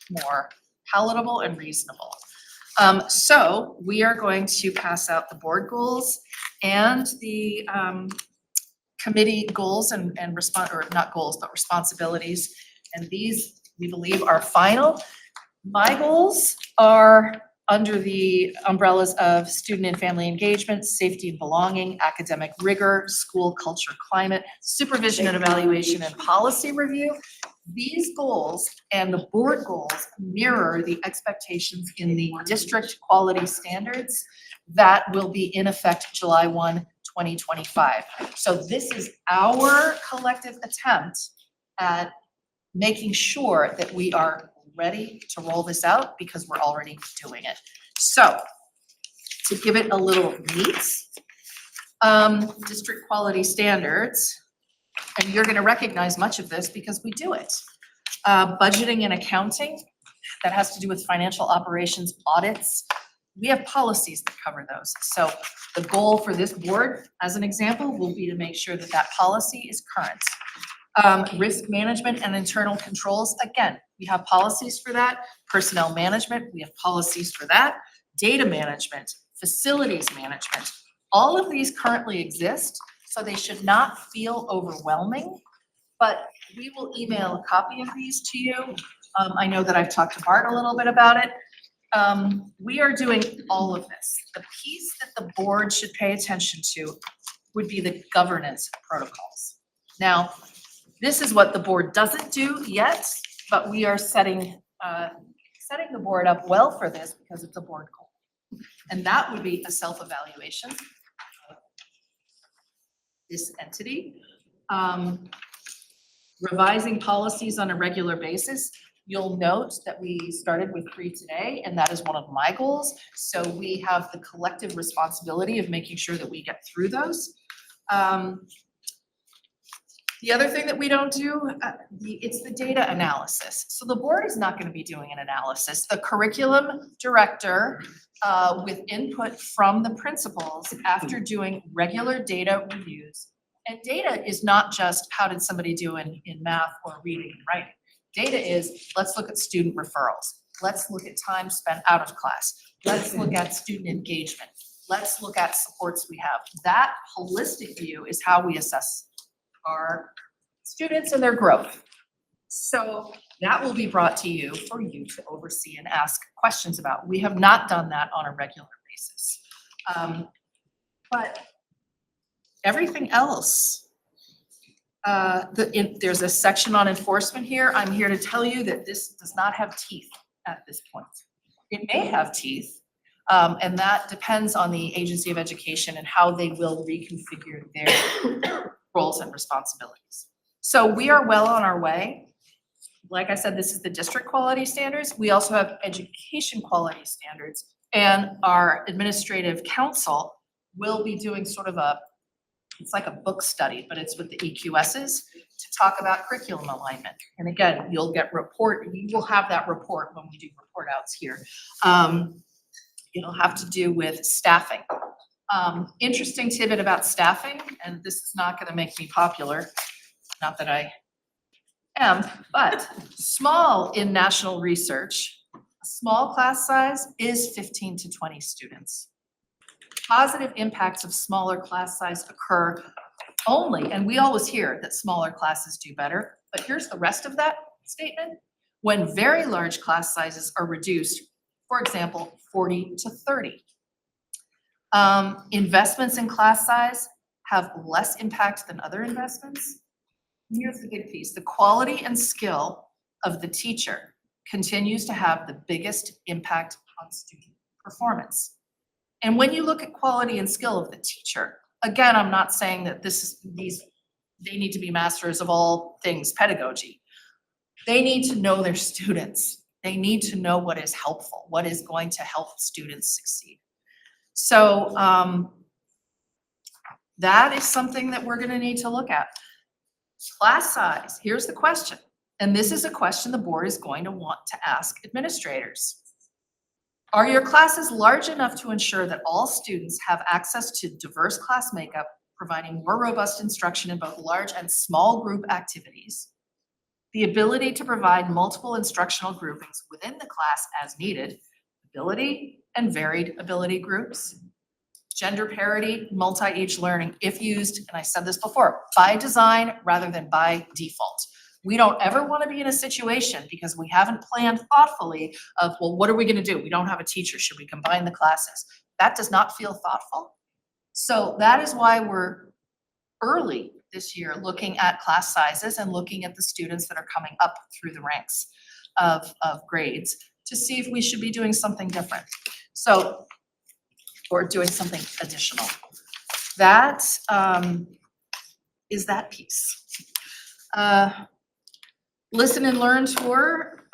more palatable and reasonable. So we are going to pass out the board goals and the committee goals and or not goals, but responsibilities. And these, we believe, are final. My goals are under the umbrellas of student and family engagement, safety and belonging, academic rigor, school culture climate, supervision and evaluation, and policy review. These goals and the board goals mirror the expectations in the district quality standards that will be in effect July 1, 2025. So this is our collective attempt at making sure that we are ready to roll this out because we're already doing it. So to give it a little meat, district quality standards, and you're gonna recognize much of this because we do it. Budgeting and accounting, that has to do with financial operations audits. We have policies that cover those. So the goal for this board, as an example, will be to make sure that that policy is current. Risk management and internal controls, again, we have policies for that. Personnel management, we have policies for that. Data management, facilities management, all of these currently exist, so they should not feel overwhelming, but we will email a copy of these to you. I know that I've talked to Bart a little bit about it. We are doing all of this. The piece that the board should pay attention to would be the governance protocols. Now, this is what the board doesn't do yet, but we are setting the board up well for this because it's a board goal. And that would be a self-evaluation of this entity. Revising policies on a regular basis. You'll note that we started with 3 today, and that is one of my goals. So we have the collective responsibility of making sure that we get through those. The other thing that we don't do, it's the data analysis. So the board is not gonna be doing an analysis. The curriculum director, with input from the principals after doing regular data reviews. And data is not just how did somebody do in math or reading and writing. Data is, let's look at student referrals. Let's look at time spent out of class. Let's look at student engagement. Let's look at supports we have. That holistic view is how we assess our students and their growth. So that will be brought to you for you to oversee and ask questions about. We have not done that on a regular basis. But everything else, there's a section on enforcement here. I'm here to tell you that this does not have teeth at this point. It may have teeth, and that depends on the Agency of Education and how they will reconfigure their roles and responsibilities. So we are well on our way. Like I said, this is the district quality standards. We also have education quality standards, and our administrative council will be doing sort of it's like a book study, but it's with the EQSs to talk about curriculum alignment. And again, you will have that report when we do report outs here. It'll have to do with staffing. Interesting tidbit about staffing, and this is not gonna make me popular, not that I am, but small in national research, a Small class size is 15 to 20 students. Positive impacts of smaller class size occur only, and we always hear that smaller classes do better, but here's the rest of that statement. When very large class sizes are reduced, for example, 40 to 30. Investments in class size have less impact than other investments. Here's the big piece. The quality and skill of the teacher continues to have the biggest impact on student performance. And when you look at quality and skill of the teacher, again, I'm not saying that they need to be masters of all things pedagogy. They need to know their students. They need to know what is helpful, what is going to help students succeed. So that is something that we're gonna need to look at. Class size, here's the question. And this is a question the board is going to want to ask administrators. Are your classes large enough to ensure that all students have access to diverse class makeup, providing more robust instruction in both large and small group activities, the ability to provide multiple instructional groupings within the class as needed, ability and varied ability groups, gender parity, multi-age learning, if used, and I said this before, by design rather than by default. We don't ever want to be in a situation because we haven't planned thoughtfully of, well, what are we going to do? We don't have a teacher. Should we combine the classes? That does not feel thoughtful. So that is why we're early this year looking at class sizes and looking at the students that are coming up through the ranks of grades to see if we should be doing something different. So, or doing something additional. That is that piece. Listen and Learn Tour,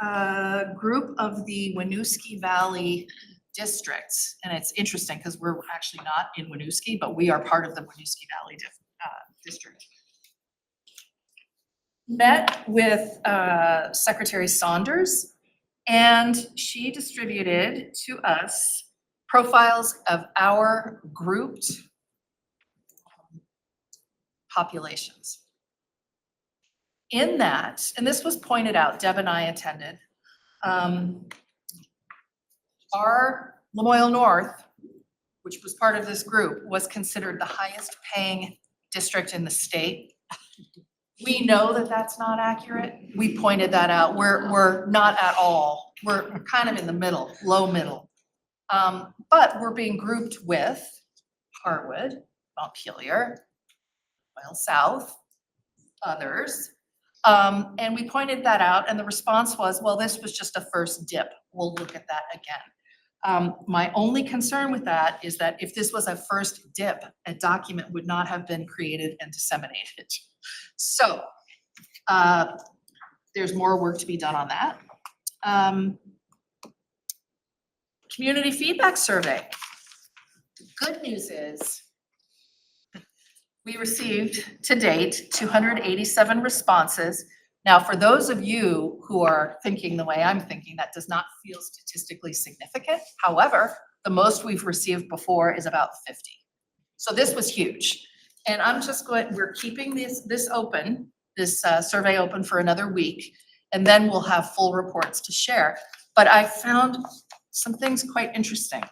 group of the Winooski Valley District. And it's interesting because we're actually not in Winooski, but we are part of the Winooski Valley District. Met with Secretary Saunders, and she distributed to us profiles of our grouped populations. In that, and this was pointed out, Deb and I attended, our Lamoille North, which was part of this group, was considered the highest paying district in the state. We know that that's not accurate. We pointed that out. We're not at all. We're kind of in the middle, low middle. But we're being grouped with Harwood, Montpelier, Royal South, others. And we pointed that out, and the response was, well, this was just a first dip. We'll look at that again. My only concern with that is that if this was a first dip, a document would not have been created and disseminated. So there's more work to be done on that. Community feedback survey. Good news is we received to date 287 responses. Now, for those of you who are thinking the way I'm thinking, that does not feel statistically significant. However, the most we've received before is about 50. So this was huge. And I'm just we're keeping this open, this survey open for another week, and then we'll have full reports to share. But I found some things quite interesting.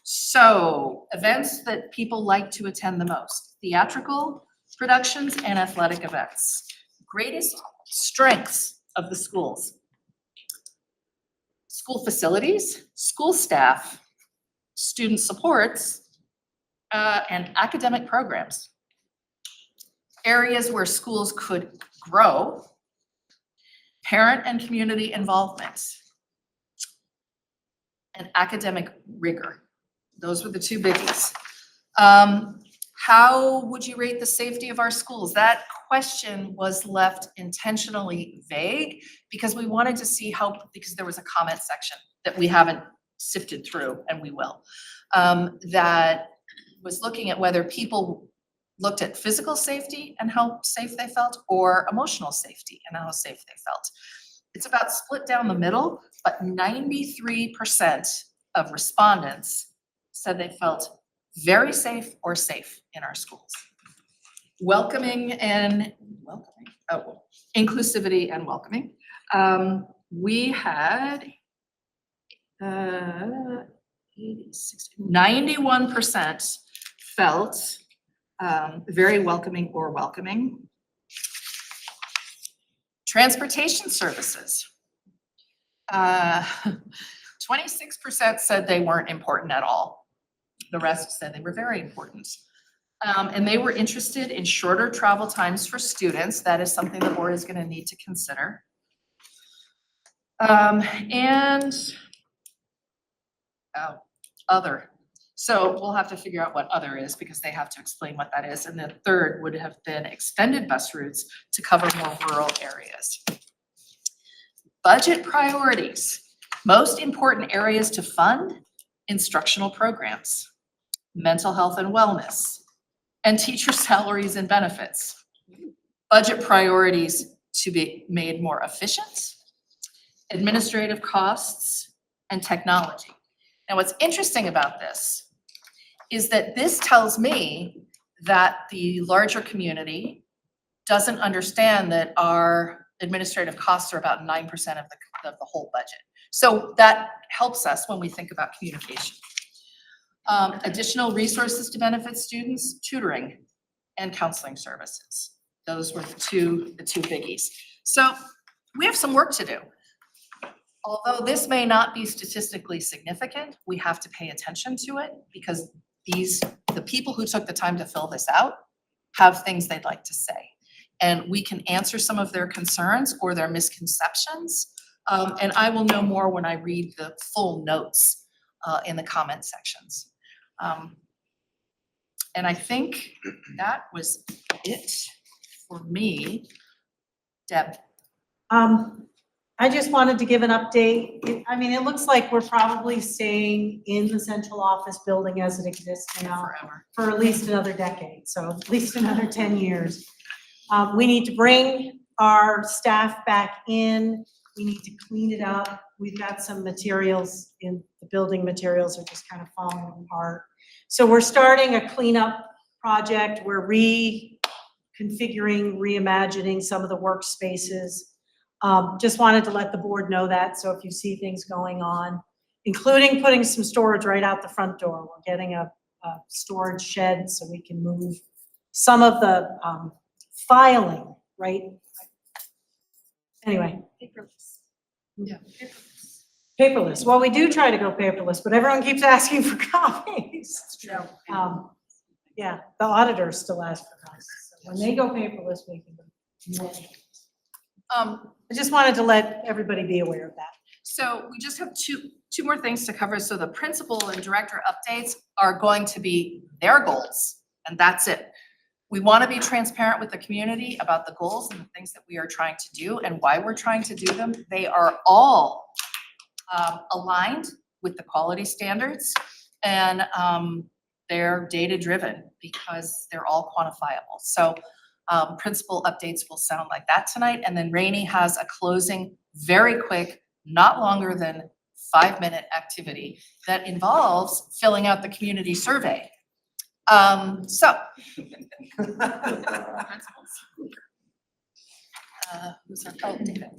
So events that people like to attend the most: theatrical productions and athletic events. Greatest strengths of the schools: school facilities, school staff, student supports, and academic programs. Areas where schools could grow: parent and community involvement, and academic rigor. Those were the two biggies. How would you rate the safety of our schools? That question was left intentionally vague because we wanted to see because there was a comment section that we haven't sifted through, and we will, that was looking at whether people looked at physical safety and how safe they felt, or emotional safety and how safe they felt. It's about split down the middle, but 93% of respondents said they felt very safe or safe in our schools. Inclusivity and welcoming. we had 91% felt very welcoming or welcoming. Transportation services. 26% said they weren't important at all. The rest said they were very important. And they were interested in shorter travel times for students. That is something the board is going to need to consider. Other. So we'll have to figure out what other is because they have to explain what that is. And the third would have been extended bus routes to cover more rural areas. Budget priorities. Most important areas to fund: instructional programs, mental health and wellness, and teacher salaries and benefits. Budget priorities to be made more efficient, administrative costs, and technology. Now, what's interesting about this is that this tells me that the larger community doesn't understand that our administrative costs are about 9% of the whole budget. So that helps us when we think about communication. Additional resources to benefit students, tutoring, and counseling services. Those were the two biggies. So we have some work to do. Although this may not be statistically significant, we have to pay attention to it because the people who took the time to fill this out have things they'd like to say. And we can answer some of their concerns or their misconceptions. And I will know more when I read the full notes in the comment sections. And I think that was it for me. Deb. I just wanted to give an update. I mean, it looks like we're probably staying in the central office building as it exists now Forever. for at least another decade, so at least another 10 years. We need to bring our staff back in. We need to clean it up. We've got some materials in the building materials are just kind of falling apart. So we're starting a cleanup project. We're reconfiguring, reimagining some of the workspaces. Just wanted to let the board know that. So if you see things going on, including putting some storage right out the front door, we're getting a storage shed so we can move some of the filing, right? Anyway. Paperless. Yeah. Paperless. Well, we do try to go paperless, but everyone keeps asking for copies. That's true. Yeah, the auditors still ask for copies. So when they go paperless, we can go. I just wanted to let everybody be aware of that. So we just have two more things to cover. So the principal and director updates are going to be their goals, and that's it. We want to be transparent with the community about the goals and the things that we are trying to do and why we're trying to do them. They are all aligned with the quality standards, and they're data-driven because they're all quantifiable. So principal updates will sound like that tonight. And then Rainey has a closing, very quick, not longer than 5-minute activity that involves filling out the community survey. So. Who's our, oh, David.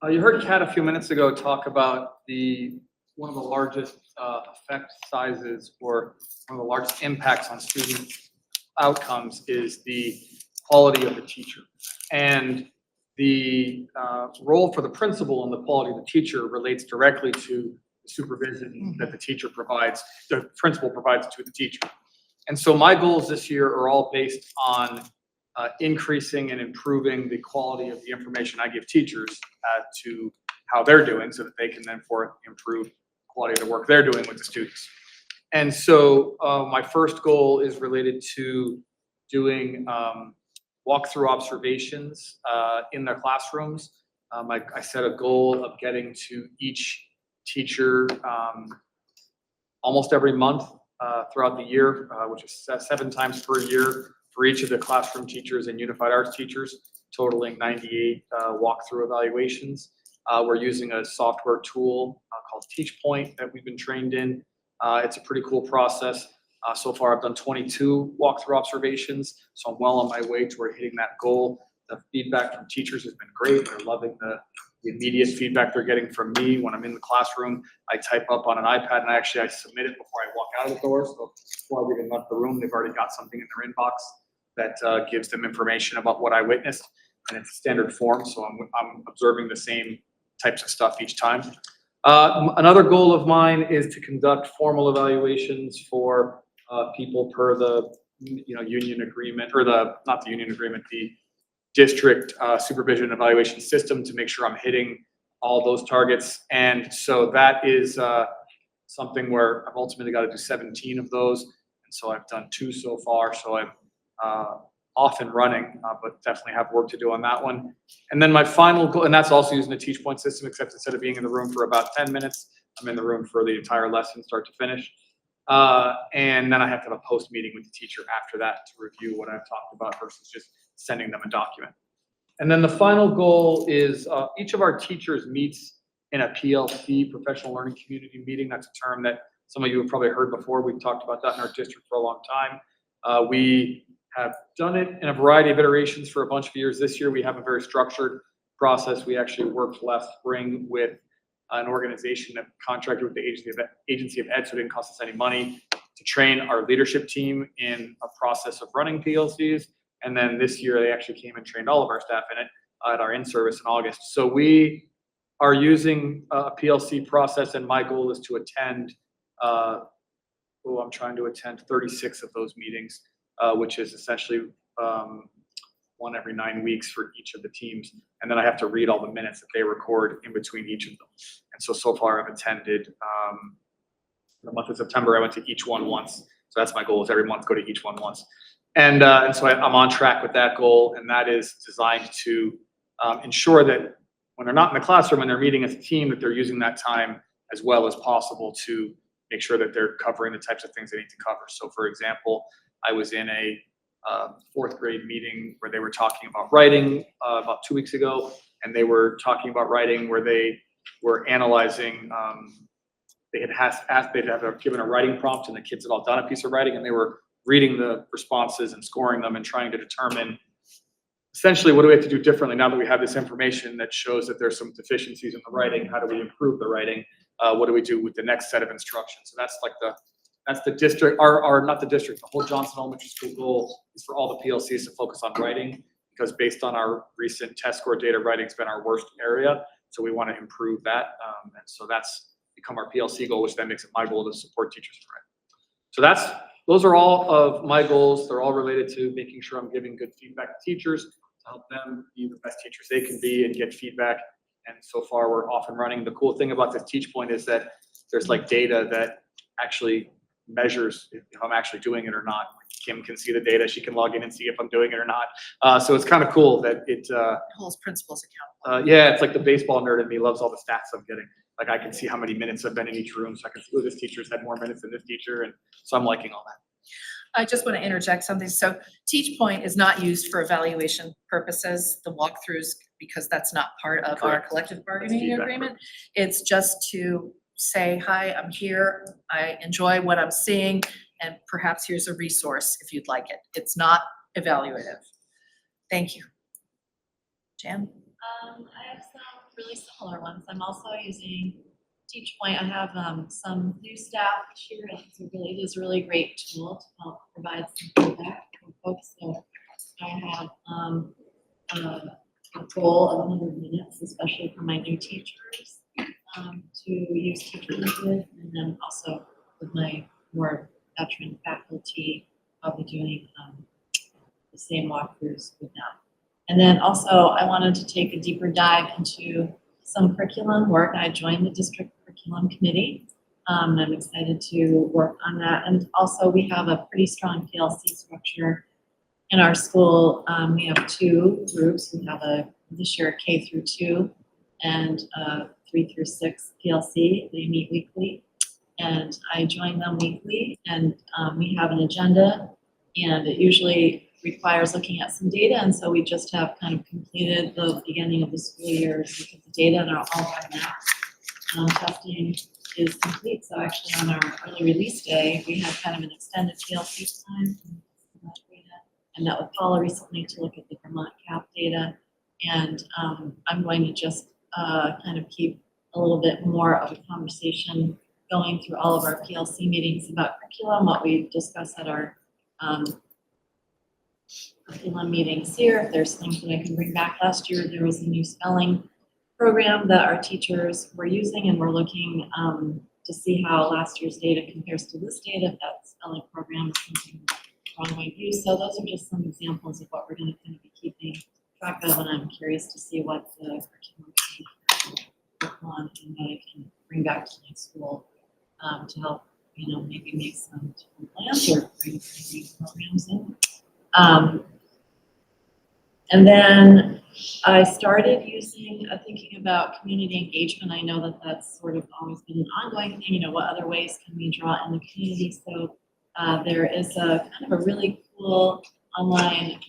You heard Kat a few minutes ago talk about one of the largest effect sizes or one of the largest impacts on student outcomes is the quality of the teacher. And the role for the principal and the quality of the teacher relates directly to the supervision that the teacher provides, the principal provides to the teacher. And so my goals this year are all based on increasing and improving the quality of the information I give teachers to how they're doing so that they can then improve the quality of the work they're doing with the students. And so my first goal is related to doing walkthrough observations in their classrooms. I set a goal of getting to each teacher almost every month throughout the year, which is 7 times per year for each of the classroom teachers and unified arts teachers, totaling 98 walkthrough evaluations. We're using a software tool called TeachPoint that we've been trained in. It's a pretty cool process. So far, I've done 22 walkthrough observations, so I'm well on my way toward hitting that goal. The feedback from teachers has been great. They're loving the the immediate feedback they're getting from me when I'm in the classroom. I type up on an iPad and I submit it before I walk out of the door. So before I've even left the room, they've already got something in their inbox that gives them information about what I witnessed, and it's standard form. So I'm observing the same types of stuff each time. Another goal of mine is to conduct formal evaluations for people per the union agreement, or not the union agreement, the district supervision evaluation system, to make sure I'm hitting all those targets. And so that is something where I've ultimately got to do 17 of those. And so I've done 2 so far. So I'm off and running, but definitely have work to do on that one. And then my final goal, and that's also using the Teach Point system, except instead of being in the room for about 10 minutes, I'm in the room for the entire lesson, start to finish. And then I have to have a post meeting with the teacher after that to review what I've talked about versus just sending them a document. And then the final goal is each of our teachers meets in a PLC, professional learning community meeting. That's a term that some of you have probably heard before. We've talked about that in our district for a long time. We have done it in a variety of iterations for a bunch of years. This year we have a very structured process. We actually worked last spring with an organization that contracted with the Agency of Ed, so it didn't cost us any money, to train our leadership team in a process of running PLCs. And then this year they actually came and trained all of our staff in it at our in-service in August. So we are using a PLC process, and my goal is to attend, I'm trying to attend 36 of those meetings, which is essentially one every 9 weeks for each of the teams. And then I have to read all the minutes that they record in between each of them. And so far I've attended, the month of September, I went to each one once. So that's my goal, is every month go to each one once. And so I'm on track with that goal. And that is designed to ensure that when they're not in the classroom and they're meeting as a team, that they're using that time as well as possible to make sure that they're covering the types of things they need to cover. So for example, I was in a 4th grade meeting where they were talking about writing about 2 weeks ago, and they were talking about writing where they were analyzing, they had asked, they'd have given a writing prompt, and the kids had all done a piece of writing, and they were reading the responses and scoring them and trying to determine essentially what do we have to do differently now that we have this information that shows that there's some deficiencies in the writing. How do we improve the writing? What do we do with the next set of instructions? So that's like that's the district, not the district, the whole Johnson Elementary School goal is for all the PLCs to focus on writing, because based on our recent test score data, writing's been our worst area. So we want to improve that. And so that's become our PLC goal, which then makes it my goal to support teachers in writing. So those are all of my goals. They're all related to making sure I'm giving good feedback to teachers to help them be the best teachers they can be and get feedback. And so far we're off and running. The cool thing about this Teach Point is that there's like data that actually measures if I'm actually doing it or not. Kim can see the data. She can log in and see if I'm doing it or not. So it's kind of cool that it holds principals accountable. yeah, it's like the baseball nerd in me loves all the stats I'm getting. Like I can see how many minutes I've been in each room, so I can see, oh, this teacher's had more minutes than this teacher, and so I'm liking all that. I just want to interject something. So Teach Point is not used for evaluation purposes, the walkthroughs, because that's not part of our Correct. collective bargaining feedback agreement. It's just to say, hi, I'm here, I enjoy what I'm seeing, and perhaps here's a resource if you'd like it. It's not evaluative. Thank you. Jan? I have some really similar ones. I'm also using Teach Point. I have some new staff this year, and it is a really great tool to help provide some feedback for folks. So I have a goal of 100 minutes, especially for my new teachers, to use Teach Point with, and then also with my more veteran faculty, I'll be doing the same walkthroughs with them. And then also I wanted to take a deeper dive into some curriculum work. I joined the district curriculum committee. And I'm excited to work on that. And also we have a pretty strong PLC structure in our school. We have 2 groups. We have this year K through 2 and 3 through 6 PLC. They meet weekly, and I join them weekly, and we have an agenda, and it usually requires looking at some data, and so we just have kind of completed the beginning of the school year to look at the data, and all our math testing is complete. So actually on our early release day, we had kind of an extended PLC time for that data. I met with Paula recently to look at the Vermont CAP data, and I'm going to just kind of keep a little bit more of a conversation going through all of our PLC meetings about curriculum, what we discuss at our curriculum meetings here. If there's things that I can bring back, last year there was a new spelling program that our teachers were using, and we're looking to see how last year's data compares to this data, if that spelling program is something wrong way view. So those are just some examples of what we're going to kind of be keeping track of, and I'm curious to see what the curriculum can work on and what I can bring back to my school to help, maybe make some different plans or bring these programs in. And then I started thinking about community engagement. I know that that's sort of always been an ongoing thing, what other ways can we draw in the community? So there is a kind of a really cool online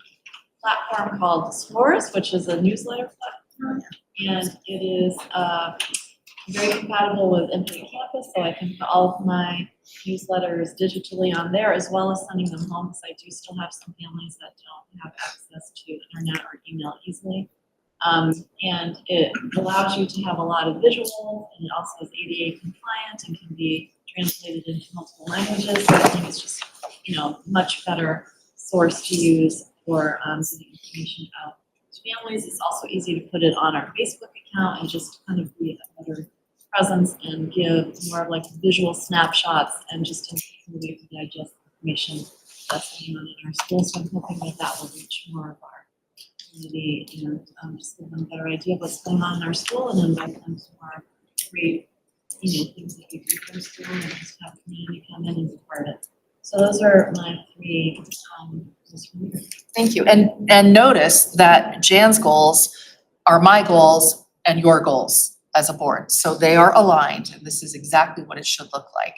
platform called Scores, which is a newsletter platform, and it is very compatible with Infinite Campus, so I can put all of my newsletters digitally on there, as well as sending them home, because I do still have some families that don't have access to internet or email easily. And it allows you to have a lot of visuals, and it also is ADA compliant and can be translated into multiple languages. So I think it's just, much better source to use for getting information out to families. It's also easy to put it on our Facebook account and just kind of be a better presence and give more of like visual snapshots and just a way to digest information that's going on in our school. So I'm hoping that that will reach more of our community and just give them a better idea of what's going on in our school, and invite them to our great, things that we do for school, and just have community come in and be part of it. So those are my three. Thank you. And notice that Jan's goals are my goals and your goals as a board. So they are aligned, and this is exactly what it should look like.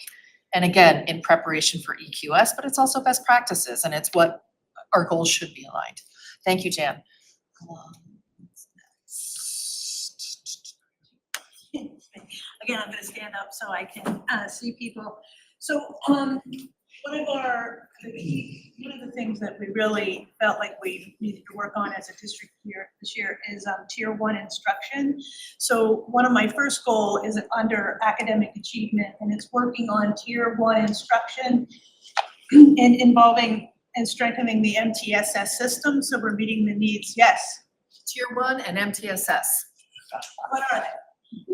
And again, in preparation for EQS, but it's also best practices, and it's what our goals should be aligned. Thank you, Jan. Again, I'm gonna stand up so I can see people. So one of the things that we really felt like we needed to work on as a district here this year is tier 1 instruction. So one of my first goal is under academic achievement, and it's working on tier 1 instruction and involving and strengthening the MTSS system. So we're meeting the needs. Yes. Tier 1 and MTSS. What are they?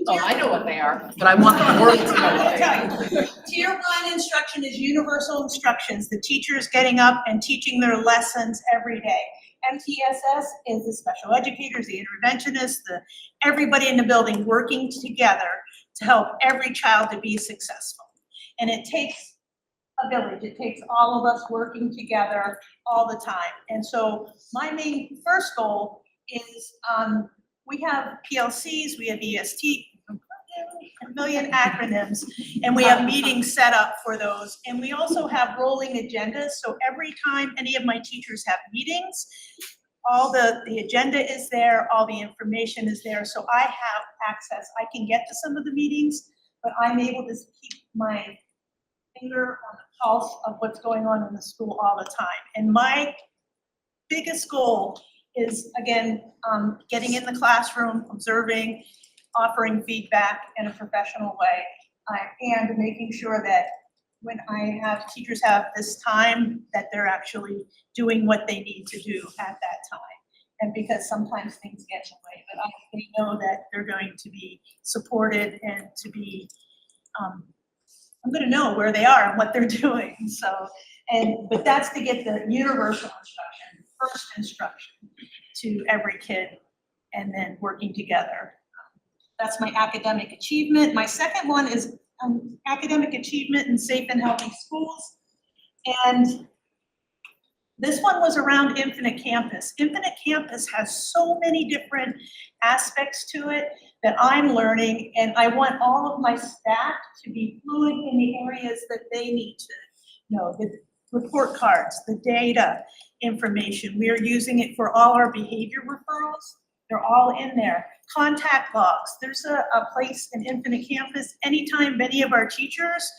Oh, I know what they are, but I want the world to know what they are. Tier 1 instruction is universal instructions, the teachers getting up and teaching their lessons every day. MTSS is the special educators, the interventionists, everybody in the building working together to help every child to be successful. And it takes a village, it takes all of us working together all the time. And so my main first goal is we have PLCs, we have EST, a million acronyms, and we have meetings set up for those. And we also have rolling agendas. So every time any of my teachers have meetings, all the agenda is there, all the information is there. So I have access. I can get to some of the meetings, but I'm able to keep my finger on the pulse of what's going on in the school all the time. And my biggest goal is, again, getting in the classroom, observing, offering feedback in a professional way, and making sure that when teachers have this time, that they're actually doing what they need to do at that time. And because sometimes things get in the way, but they know that they're going to be supported and to be, I'm gonna know where they are and what they're doing. So, but that's to get the universal instruction, first instruction to every kid, and then working together. That's my academic achievement. My second one is academic achievement in safe and healthy schools. And this one was around Infinite Campus. Infinite Campus has so many different aspects to it that I'm learning, and I want all of my staff to be fluid in the areas that they need to know. The report cards, the data information. We are using it for all our behavior referrals. They're all in there. Contact logs. There's a place in Infinite Campus. Anytime any of our teachers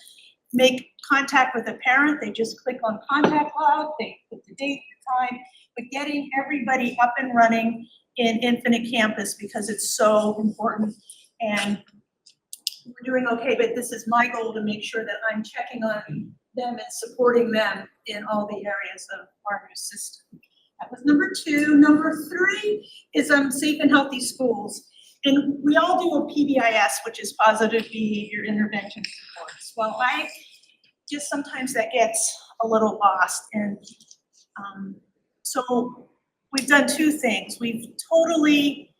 make contact with a parent, they just click on contact log, they put the date, the time, but getting everybody up and running in Infinite Campus because it's so important. And we're doing okay, but this is my goal to make sure that I'm checking on them and supporting them in all the areas of our new system. That was number 2. Number 3 is safe and healthy schools. And we all do a PBIS, which is positive behavior intervention supports. Well, I just sometimes that gets a little lost. And so we've done 2 things. We've totally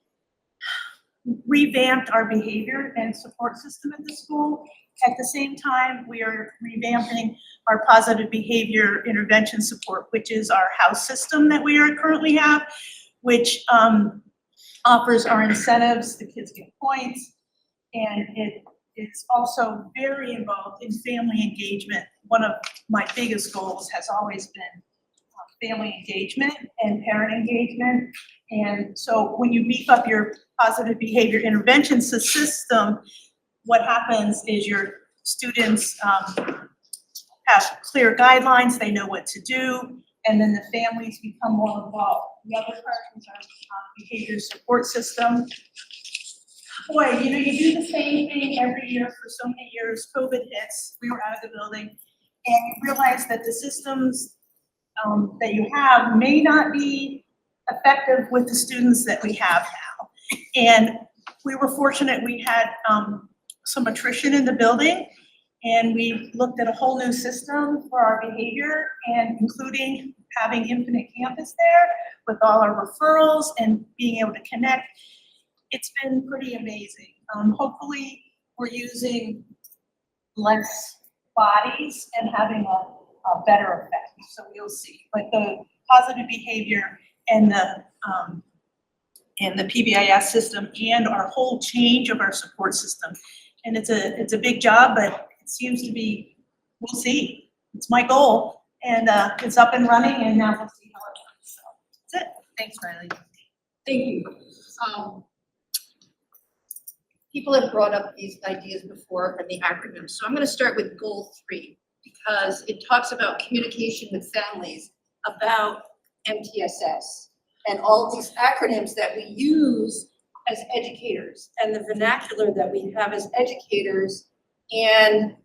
revamped our behavior and support system at the school. At the same time, we are revamping our positive behavior intervention support, which is our house system that we currently have, which offers our incentives, the kids get points, and it is also very involved in family engagement. One of my biggest goals has always been family engagement and parent engagement. And so when you beef up your positive behavior intervention system, what happens is your students have clear guidelines, they know what to do, and then the families become more involved. The other part is our behavior support system. Boy, you do the same thing every year for so many years. COVID hits, we were out of the building, and you realize that the systems that you have may not be effective with the students that we have now. And we were fortunate, we had some attrition in the building, and we looked at a whole new system for our behavior, and including having Infinite Campus there with all our referrals and being able to connect. It's been pretty amazing. Hopefully we're using less bodies and having a better effect, so we'll see. But the positive behavior and the PBIS system and our whole change of our support system. And it's a big job, but it seems to be, we'll see. It's my goal, and it's up and running, and now we'll see how it works. So that's it. Thanks, Riley. Thank you. People have brought up these ideas before and the acronyms. So I'm going to start with goal 3 because it talks about communication with families about MTSS and all these acronyms that we use as educators and the vernacular that we have as educators, and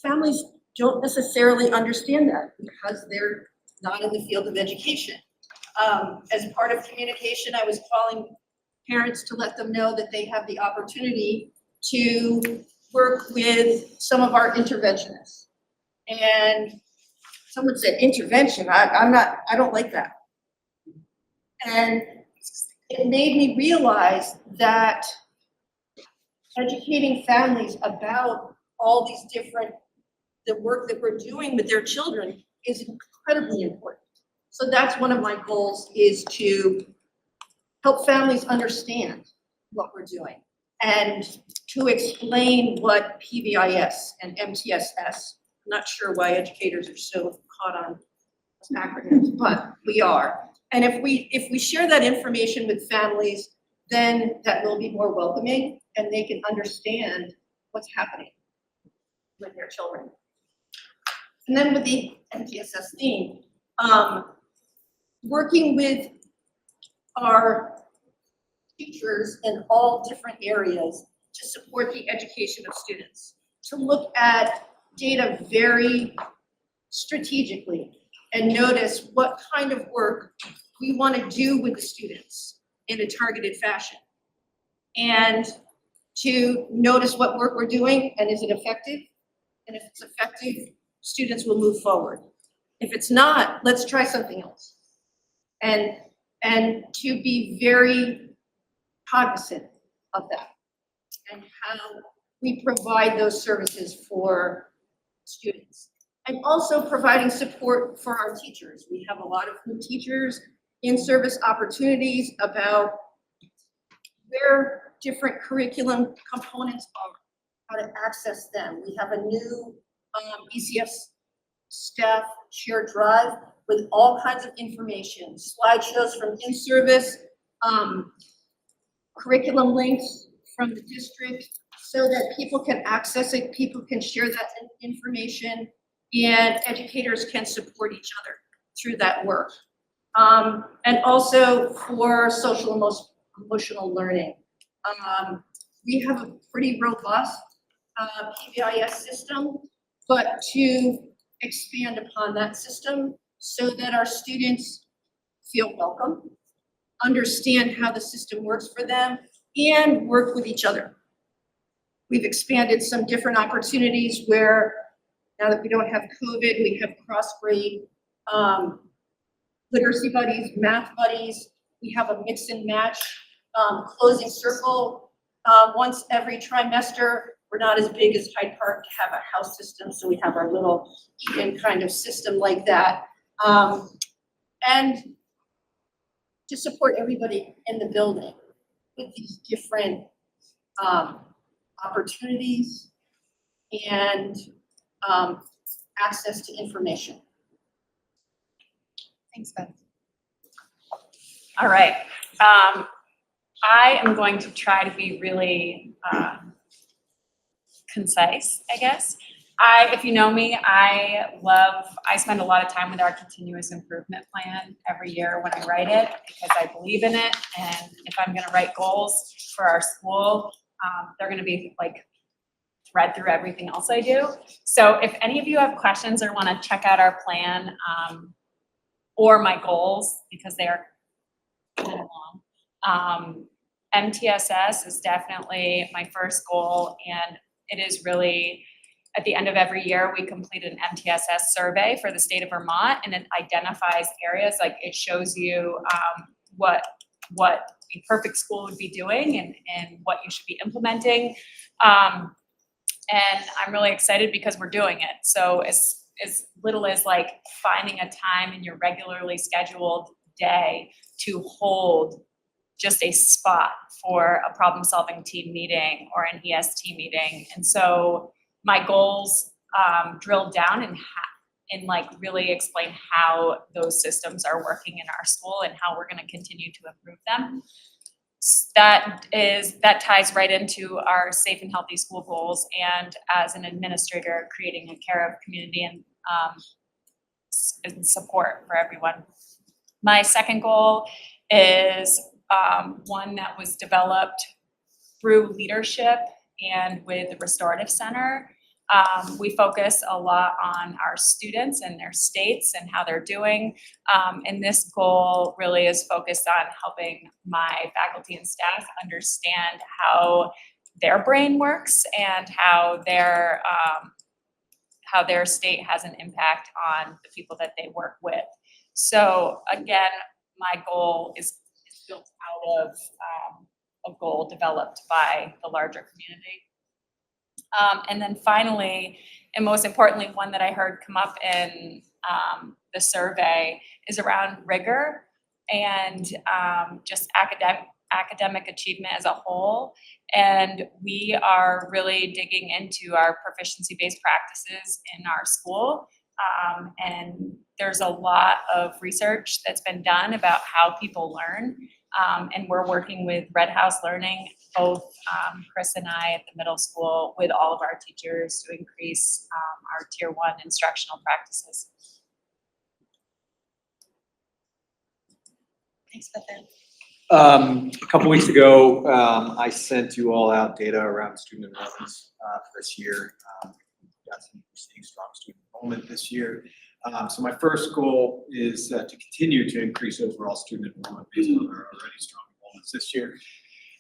families don't necessarily understand that because they're not in the field of education. As part of communication, I was calling parents to let them know that they have the opportunity to work with some of our interventionists. And someone said intervention, I don't like that. And it made me realize that educating families about all these different, the work that we're doing with their children is incredibly important. So that's one of my goals, is to help families understand what we're doing and to explain what PBIS and MTSS, I'm not sure why educators are so caught on acronyms, but we are. And if we share that information with families, then that will be more welcoming and they can understand what's happening with their children. And then with the MTSS theme, working with our teachers in all different areas to support the education of students, to look at data very strategically and notice what kind of work we want to do with the students in a targeted fashion, and to notice what work we're doing and is it effective, and if it's effective, students will move forward. If it's not, let's try something else. And to be very cognizant of that and how we provide those services for students. And also providing support for our teachers. We have a lot of new teachers in service opportunities about where different curriculum components are, how to access them. We have a new ECF staff shared drive with all kinds of information, slideshows from in-service, curriculum links from the district so that people can access it, people can share that information, and educators can support each other through that work. And also for social emotional learning. We have a pretty robust PBIS system, but to expand upon that system so that our students feel welcome, understand how the system works for them, and work with each other. We've expanded some different opportunities where, now that we don't have COVID, we have cross-grade literacy buddies, math buddies. We have a mix and match closing circle once every trimester. We're not as big as Hyde Park to have a house system, so we have our little even kind of system like that. And to support everybody in the building with these different opportunities and access to information. Thanks, Beth. All right. I am going to try to be really concise, I guess. If you know me, I spend a lot of time with our continuous improvement plan every year when I write it because I believe in it. And if I'm going to write goals for our school, they're going to be like thread through everything else I do. So if any of you have questions or want to check out our plan or my goals, because they are kind of long, MTSS is definitely my first goal, and it is really, at the end of every year, we complete an MTSS survey for the state of Vermont, and it identifies areas, like it shows you what a perfect school would be doing and what you should be implementing. And I'm really excited because we're doing it. So as little as like finding a time in your regularly scheduled day to hold just a spot for a problem-solving team meeting or an EST meeting. And so my goals drill down and like really explain how those systems are working in our school and how we're going to continue to improve them. That ties right into our safe and healthy school goals, and as an administrator, creating a care of community and support for everyone. My second goal is one that was developed through leadership and with the Restorative Center. We focus a lot on our students and their states and how they're doing. And this goal really is focused on helping my faculty and staff understand how their brain works and how their state has an impact on the people that they work with. So again, my goal is built out of a goal developed by the larger community. And then finally, and most importantly, one that I heard come up in the survey is around rigor and just academic achievement as a whole. And we are really digging into our proficiency-based practices in our school. And there's a lot of research that's been done about how people learn. And we're working with Red House Learning, both Chris and I at the middle school, with all of our teachers to increase our Tier 1 instructional practices. Thanks, Beth. A couple weeks ago, I sent you all out data around student enrollments for this year. We're seeing strong student enrollment this year. So my first goal is to continue to increase overall student enrollment based on our already strong enrollments this year,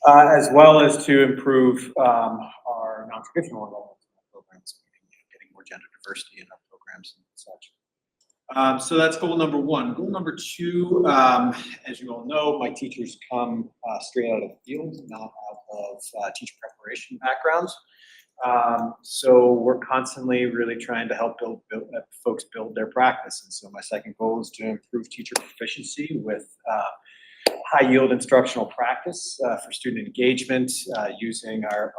as well as to improve our non-traditional enrollment programs, getting more gender diversity in our programs and such. So that's goal number one. Goal number two, as you all know, my teachers come straight out of the field, not out of teacher preparation backgrounds. So we're constantly really trying to help folks build their practice. And so my second goal is to improve teacher proficiency with high yield instructional practice for student engagement, using our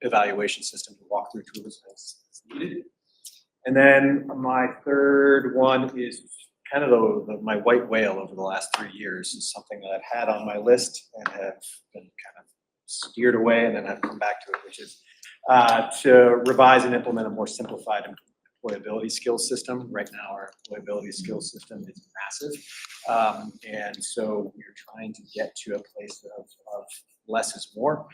evaluation system to walk through tools as needed. And then my third one is kind of my white whale over the last 3 years, is something that I've had on my list and have been kind of steered away, and then I've come back to it, which is to revise and implement a more simplified employability skills system. Right now, our employability skills system is massive. And so we're trying to get to a place of less is more.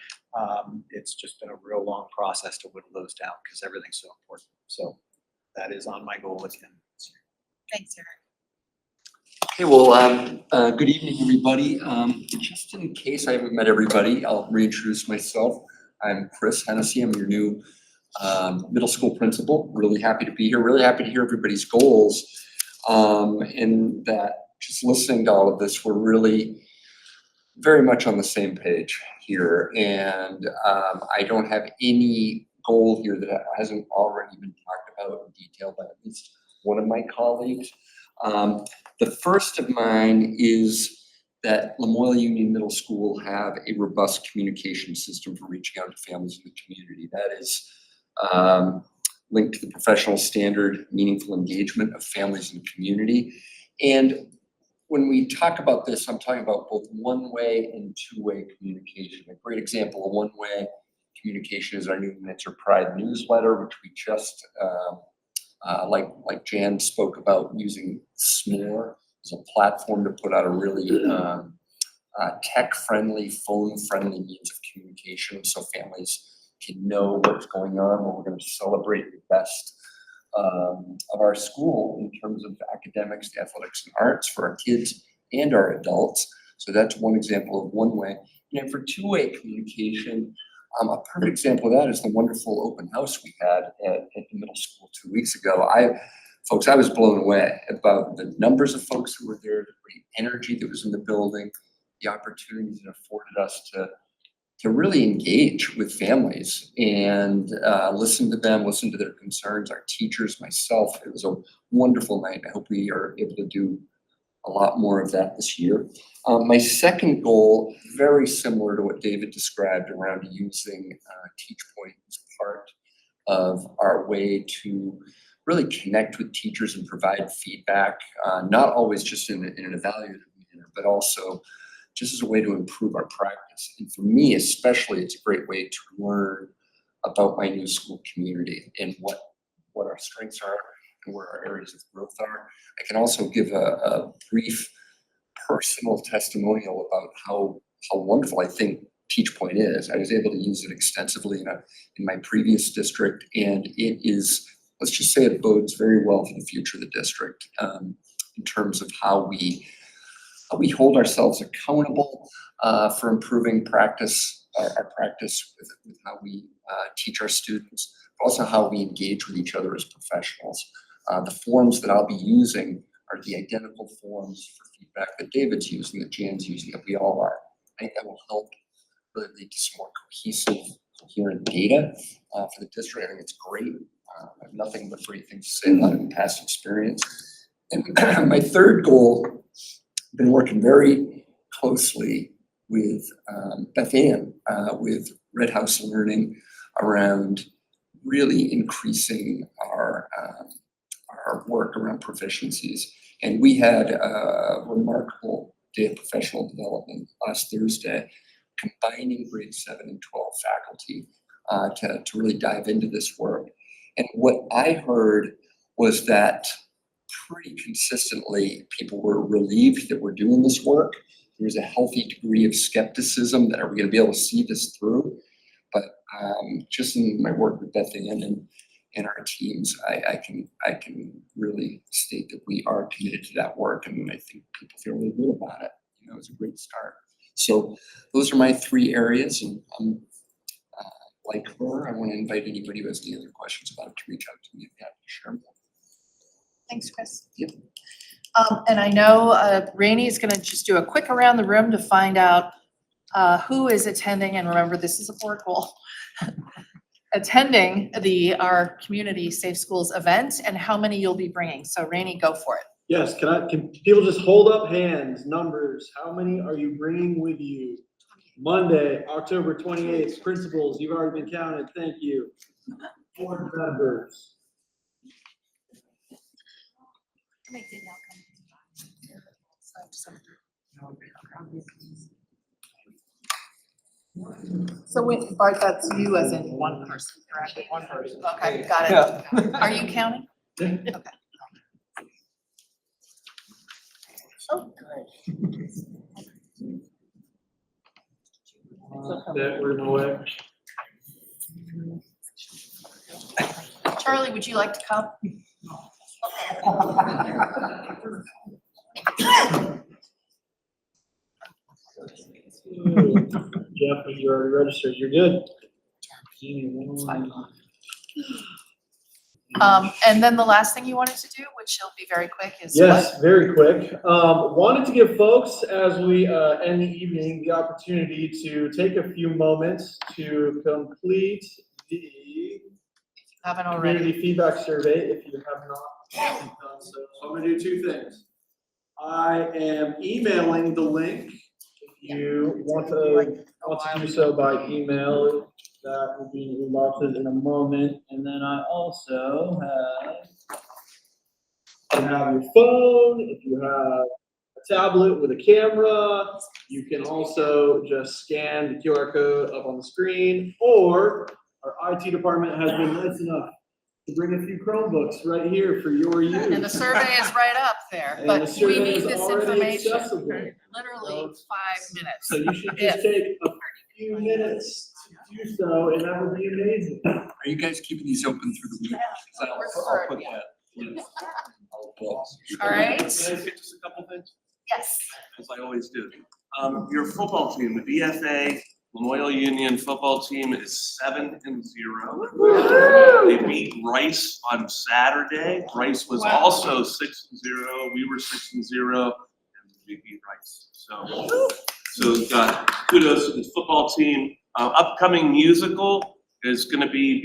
It's just been a real long process to whittle those down because everything's so important. So that is on my goal again this year. Thanks, Eric. Okay, well, good evening, everybody. Just in case I haven't met everybody, I'll reintroduce myself. I'm Chris Hennessy. I'm your new middle school principal. Really happy to be here. Really happy to hear everybody's goals. And that just listening to all of this, we're really very much on the same page here. And I don't have any goal here that hasn't already been talked about in detail by at least one of my colleagues. The first of mine is that Lamoille Union Middle School have a robust communication system for reaching out to families in the community. That is linked to the professional standard, meaningful engagement of families in the community. And when we talk about this, I'm talking about both one-way and two-way communication. A great example of one-way communication is our new Miniature Pride newsletter, which we just like Jan spoke about, using S'more as a platform to put out a really tech-friendly, phone-friendly means of communication so families can know what's going on, when we're going to celebrate the best of our school in terms of academics, athletics, and arts for our kids and our adults. So that's one example of one way. And for two-way communication, a perfect example of that is the wonderful open house we had at the middle school 2 weeks ago. Folks, I was blown away about the numbers of folks who were there, the great energy that was in the building, the opportunities it afforded us to really engage with families and listen to them, listen to their concerns, our teachers, myself. It was a wonderful night. I hope we are able to do a lot more of that this year. My second goal, very similar to what David described around using TeachPoint as part of our way to really connect with teachers and provide feedback, not always just in an evaluative manner, but also just as a way to improve our practice. And for me especially, it's a great way to learn about my new school community and what our strengths are and where our areas of growth are. I can also give a brief personal testimonial about how wonderful I think TeachPoint is. I was able to use it extensively in my previous district, and it is, let's just say, it bodes very well for the future of the district in terms of how we hold ourselves accountable for improving practice, our practice with how we teach our students, but also how we engage with each other as professionals. The forms that I'll be using are the identical forms for feedback that David's using, that Jan's using, that we all are. I think that will help really lead to some more cohesive, coherent data for the district. I think it's great. I have nothing but great things to say about it in past experience. And my third goal, I've been working very closely with Beth Ann, with Red House Learning, around really increasing our work around proficiencies. And we had a remarkable day of professional development last Thursday, combining grade 7 and 12 faculty to really dive into this work. And what I heard was that pretty consistently people were relieved that we're doing this work. There's a healthy degree of skepticism that are we going to be able to see this through? But just in my work with Beth Ann and our teams, I can really state that we are committed to that work, and I think people feel really good about it. You know, it's a great start. So those are my three areas, and like her, I want to invite anybody who has any other questions about it to reach out to me. I'd be happy to share them. Thanks, Chris. Yep. And I know Rainey is going to just do a quick around the room to find out who is attending, and remember, this is a board goal, attending our community Safe Schools event, and how many you'll be bringing. So Rainey, go for it. Yes, can people just hold up hands, numbers? How many are you bringing with you? Monday, October 28th, principals, you've already been counted, thank you. Board members. So wait, Bart, that's you as in one person, correct? One person. Okay, got it. Yeah. Are you counting? Oh, That we're in the way. Charlie, would you like to come? Jeff, you already registered, you're good. And then the last thing you wanted to do, which will be very quick, is Yes, very quick. Wanted to give folks, as we end the evening, the opportunity to take a few moments to complete the haven't already. community feedback survey if you have not done so. So I'm gonna do two things. I am emailing the link. If you want to do so by email, that will be allotted in a moment. And then I also have your phone, if you have a tablet with a camera, you can also just scan the QR code up on the screen, or our IT department has been nice enough to bring a few Chromebooks right here for your use. And the survey is right up there, And but the we survey need is this already information, accessible. literally 5 minutes. So you should just take a few minutes to do so, and that would be amazing. Are you guys keeping these open through the week? So I'll put that. All right. Can I say just a couple things? Yes. As I always do. Your football team, the BFA Memorial Union football team is 7-0. They beat Rice on Saturday. Rice was also 6-0. We were 6-0, and we beat Rice. So kudos to the football team. Upcoming musical is going to be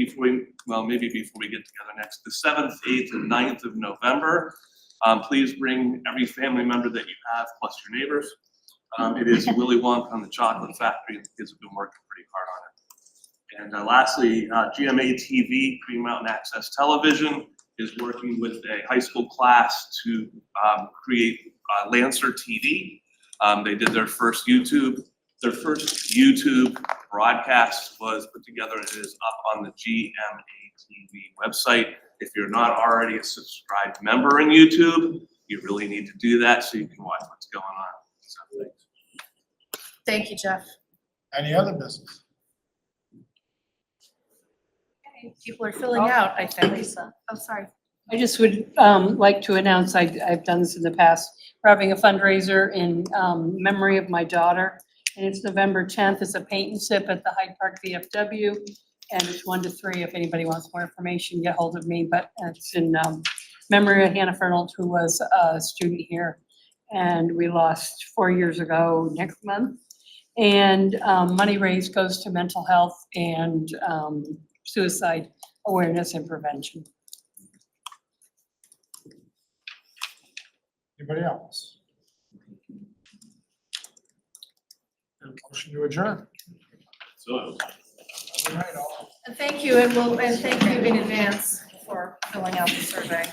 maybe before we get together next, the 7th, 8th, and 9th of November. Please bring every family member that you have, plus your neighbors. It is Willy Wonka and the Chocolate Factory, and the kids have been working pretty hard on it. And lastly, GMA TV, Green Mountain Access Television, is working with a high school class to create Lancer TV. They did their first YouTube broadcast was put together and it is up on the GMA TV website. If you're not already a subscribed member in YouTube, you really need to do that so you can watch what's going on. So, thanks. Thank you, Jeff. Any other business? People are filling out, I think. Oh, sorry. I just would like to announce, I've done this in the past, we're having a fundraiser in memory of my daughter. And it's November 10th. It's a paint and sip at the Hyde Park VFW. And it's 1 to 3. If anybody wants more information, get hold of me. But it's in memory of Hannah Fernald, who was a student here. And we lost 4 years ago next month. And money raised goes to mental health and suicide awareness and prevention. Anybody else? Motion to adjourn. So. Good night, all. And thank you, and thank you in advance for filling out the survey.